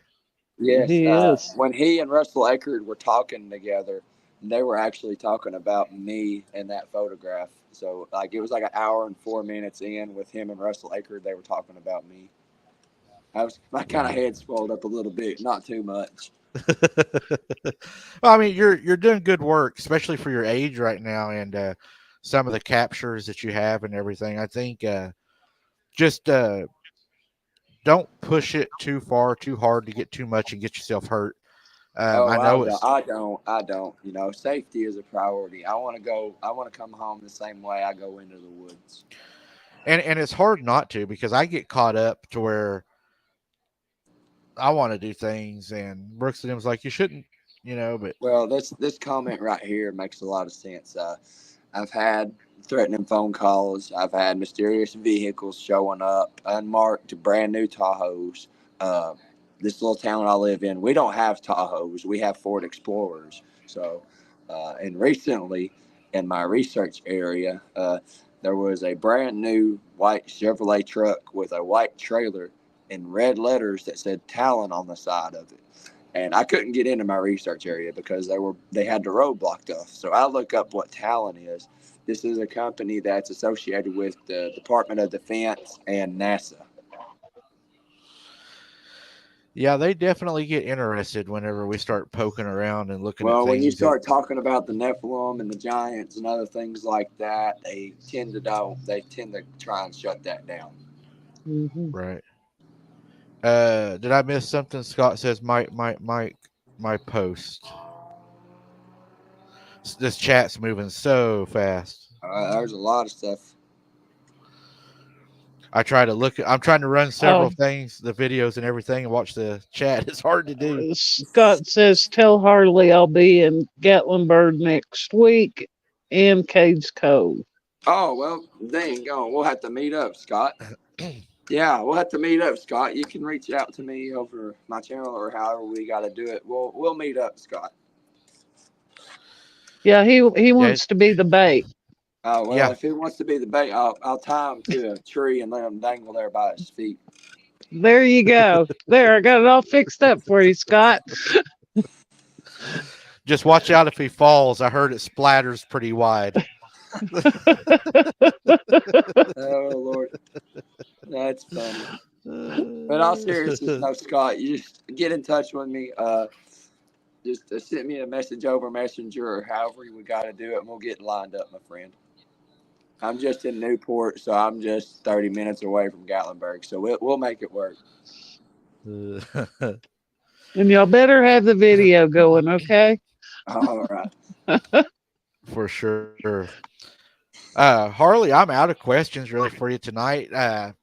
yes, He is. when he and Russell Eckerd were talking together, they were actually talking about me in that photograph. So like it was like an hour and 4 minutes in with him and Russell Eckerd. They were talking about me. My kind of head swelled up a little bit, not too much. Well, I mean, you're doing good work, especially for your age right now, and some of the captures that you have and everything. I think just don't push it too far, too hard to get too much and get yourself hurt. I know it's I don't. Safety is a priority. I want to come home the same way I go into the woods. and it's hard not to, because I get caught up to where I want to do things, and Brooks and him's like, you shouldn't, but Well, this comment right here makes a lot of sense. I've had threatening phone calls. I've had mysterious vehicles showing up, unmarked, brand new Tahoes. This little town I live in, we don't have Tahoes. We have Ford Explorers. So, and recently in my research area, there was a brand new white Chevrolet truck with a white trailer in red letters that said Talon on the side of it. And I couldn't get into my research area because they had the road blocked off. So I look up what Talon is. This is a company that's associated with the Department of Defense and NASA. yeah, they definitely get interested whenever we start poking around and looking at Well, when you things. start talking about the Nephilim and the giants and other things like that, they tend to try and shut that down. Mm-hmm. Right. Did I miss something? Scott says my post. This chat's moving so fast. There's a lot of stuff. I'm trying to run several things, the videos and everything, and watch the chat. It's hard to do. Scott says, tell Harley I'll be in Gatlinburg next week in Cades Cove. Oh, well, dang on. We'll have to meet up, Scott. Yeah, we'll have to meet up, Scott. You can reach out to me over my channel or however we got to do it. We'll meet up, Scott. Yeah, he wants to be the bait. Oh, well, if he wants to be the bait, I'll tie him to a tree and let him dangle there by his feet. There you go. There, I got it all fixed up for you, Scott. Just watch out if he falls. I heard it splatters pretty wide. Oh Lord, that's funny. But all seriousness, though, Scott, you just get in touch with me. Just send me a message over Messenger or however we got to do it, and we'll get lined up, my friend. I'm just in Newport, so I'm just 30 minutes away from Gatlinburg, so we'll make it work. And y'all better have the video going, okay? All right. For sure. Harley, I'm out of questions really for you tonight. I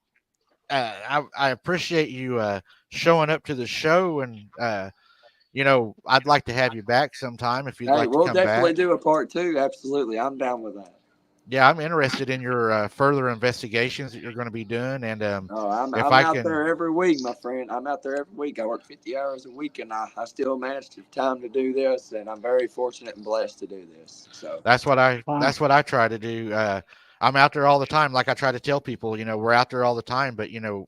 appreciate you showing up to the show, and I'd like to have you back sometime if you'd like to We'll come definitely back. do a part 2. Absolutely, I'm down with that. Yeah, I'm interested in your further investigations that you're going to be doing, and I'm if out there every week, my friend. I'm out there every week. I work 50 hours a week, and I still manage to have time to do this, and I'm very fortunate and blessed to do this. So that's what I try to do. I'm out there all the time. Like I try to tell people, we're out there all the time, but and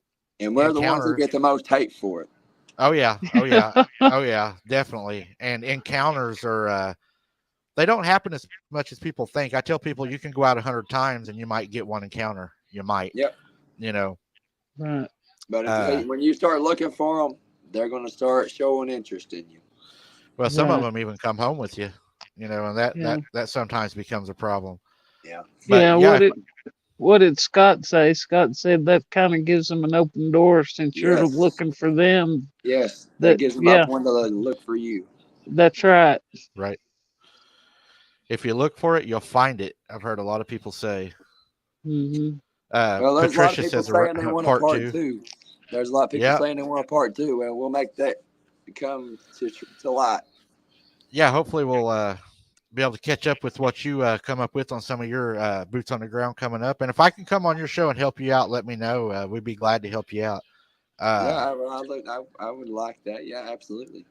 we're the ones who get the most hate for it. Oh yeah, oh yeah, definitely. And encounters are they don't happen as much as people think. I tell people you can go out 100 times and you might get one encounter. You might. Yep. Right. But when you start looking for them, they're going to start showing interest in you. Well, some of them even come home with you, and that sometimes becomes a problem. Yeah. But, what did Scott say? Scott said that kind of gives them an open door since you're looking for them. Yes. That gives them up one to look for you. That's right. Right. If you look for it, you'll find it. I've heard a lot of people say. Mm-hmm. Well, there's Patricia a lot of people says saying they want a part two. There's a lot of people saying they want a part 2, and we'll make that come to light. Yeah, hopefully we'll be able to catch up with what you come up with on some of your boots on the ground coming up. And if I can come on your show and help you out, let me know. We'd be glad to help you out. I would like that. Yeah, absolutely.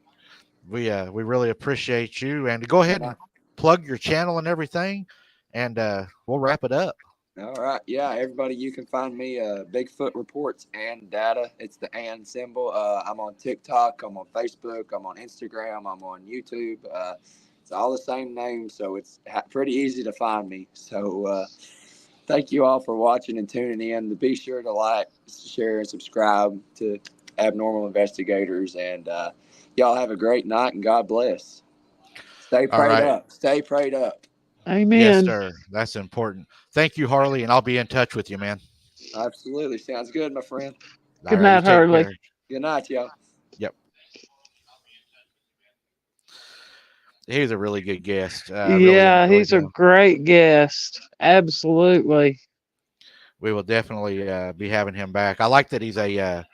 We really appreciate you. And go ahead and plug your channel and everything, and we'll wrap it up. All right. Yeah, everybody, you can find me Bigfoot Reports and Data. It's the and symbol. I'm on TikTok. I'm on Facebook. I'm on Instagram. I'm on YouTube. It's all the same name, so it's pretty easy to find me. So thank you all for watching and tuning in. Be sure to like, share, and subscribe to Abnormal Investigators. And y'all have a great night, and God bless. Stay prayed up. Stay prayed up. Amen. Yes, sir. That's important. Thank you, Harley, and I'll be in touch with you, man. Absolutely. Sounds good, my friend. Good night, Harley. Good night, y'all. Yep. He was a really good guest. He's a great guest. Absolutely. We will definitely be having him back. I like that he's a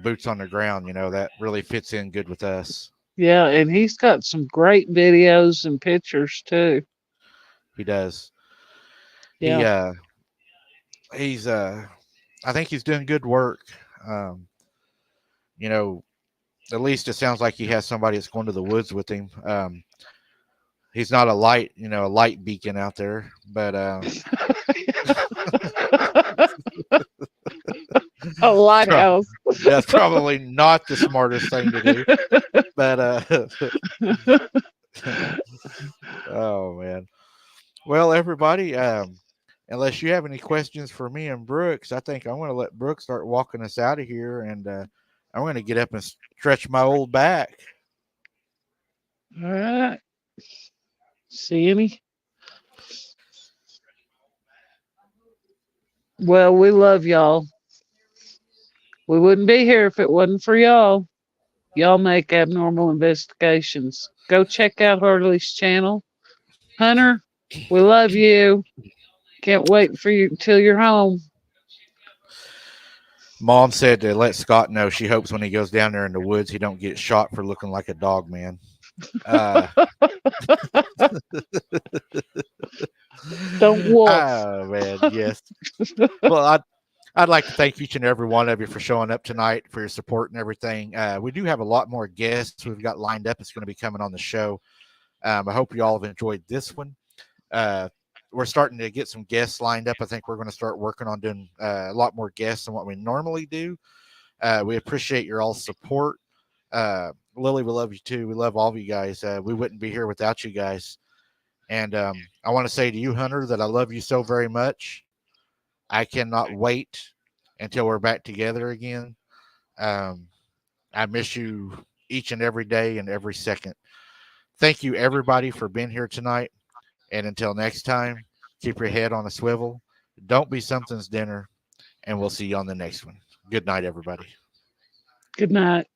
boots on the ground. That really fits in good with us. Yeah, and he's got some great videos and pictures too. He does. Yeah. He's I think he's doing good work. At least it sounds like he has somebody that's going to the woods with him. He's not a light beacon out there, but a lighthouse. That's probably not the smartest thing to do. But oh man. Well, everybody, unless you have any questions for me and Brooks, I think I'm going to let Brooks start walking us out of here, and I'm going to get up and stretch my old back. All right. See me? Well, we love y'all. We wouldn't be here if it wasn't for y'all. Y'all make Abnormal Investigations. Go check out Harley's channel. Hunter, we love you. Can't wait for you till you're home. Mom said to let Scott know she hopes when he goes down there in the woods he don't get shot for looking like a dog man. Don't wolf. Oh man, yes. Well, I'd like to thank each and every one of you for showing up tonight, for your support and everything. We do have a lot more guests we've got lined up. It's going to be coming on the show. I hope you all have enjoyed this one. We're starting to get some guests lined up. I think we're going to start working on doing a lot more guests than what we normally do. We appreciate your all support. Lily, we love you too. We love all of you guys. We wouldn't be here without you guys. And I want to say to you, Hunter, that I love you so very much. I cannot wait until we're back together again. Um, I miss you each and every day and every second. Thank you, everybody, for being here tonight. And until next time, keep your head on a swivel. Don't be something's dinner. And we'll see you on the next one. Good night, everybody. Good night.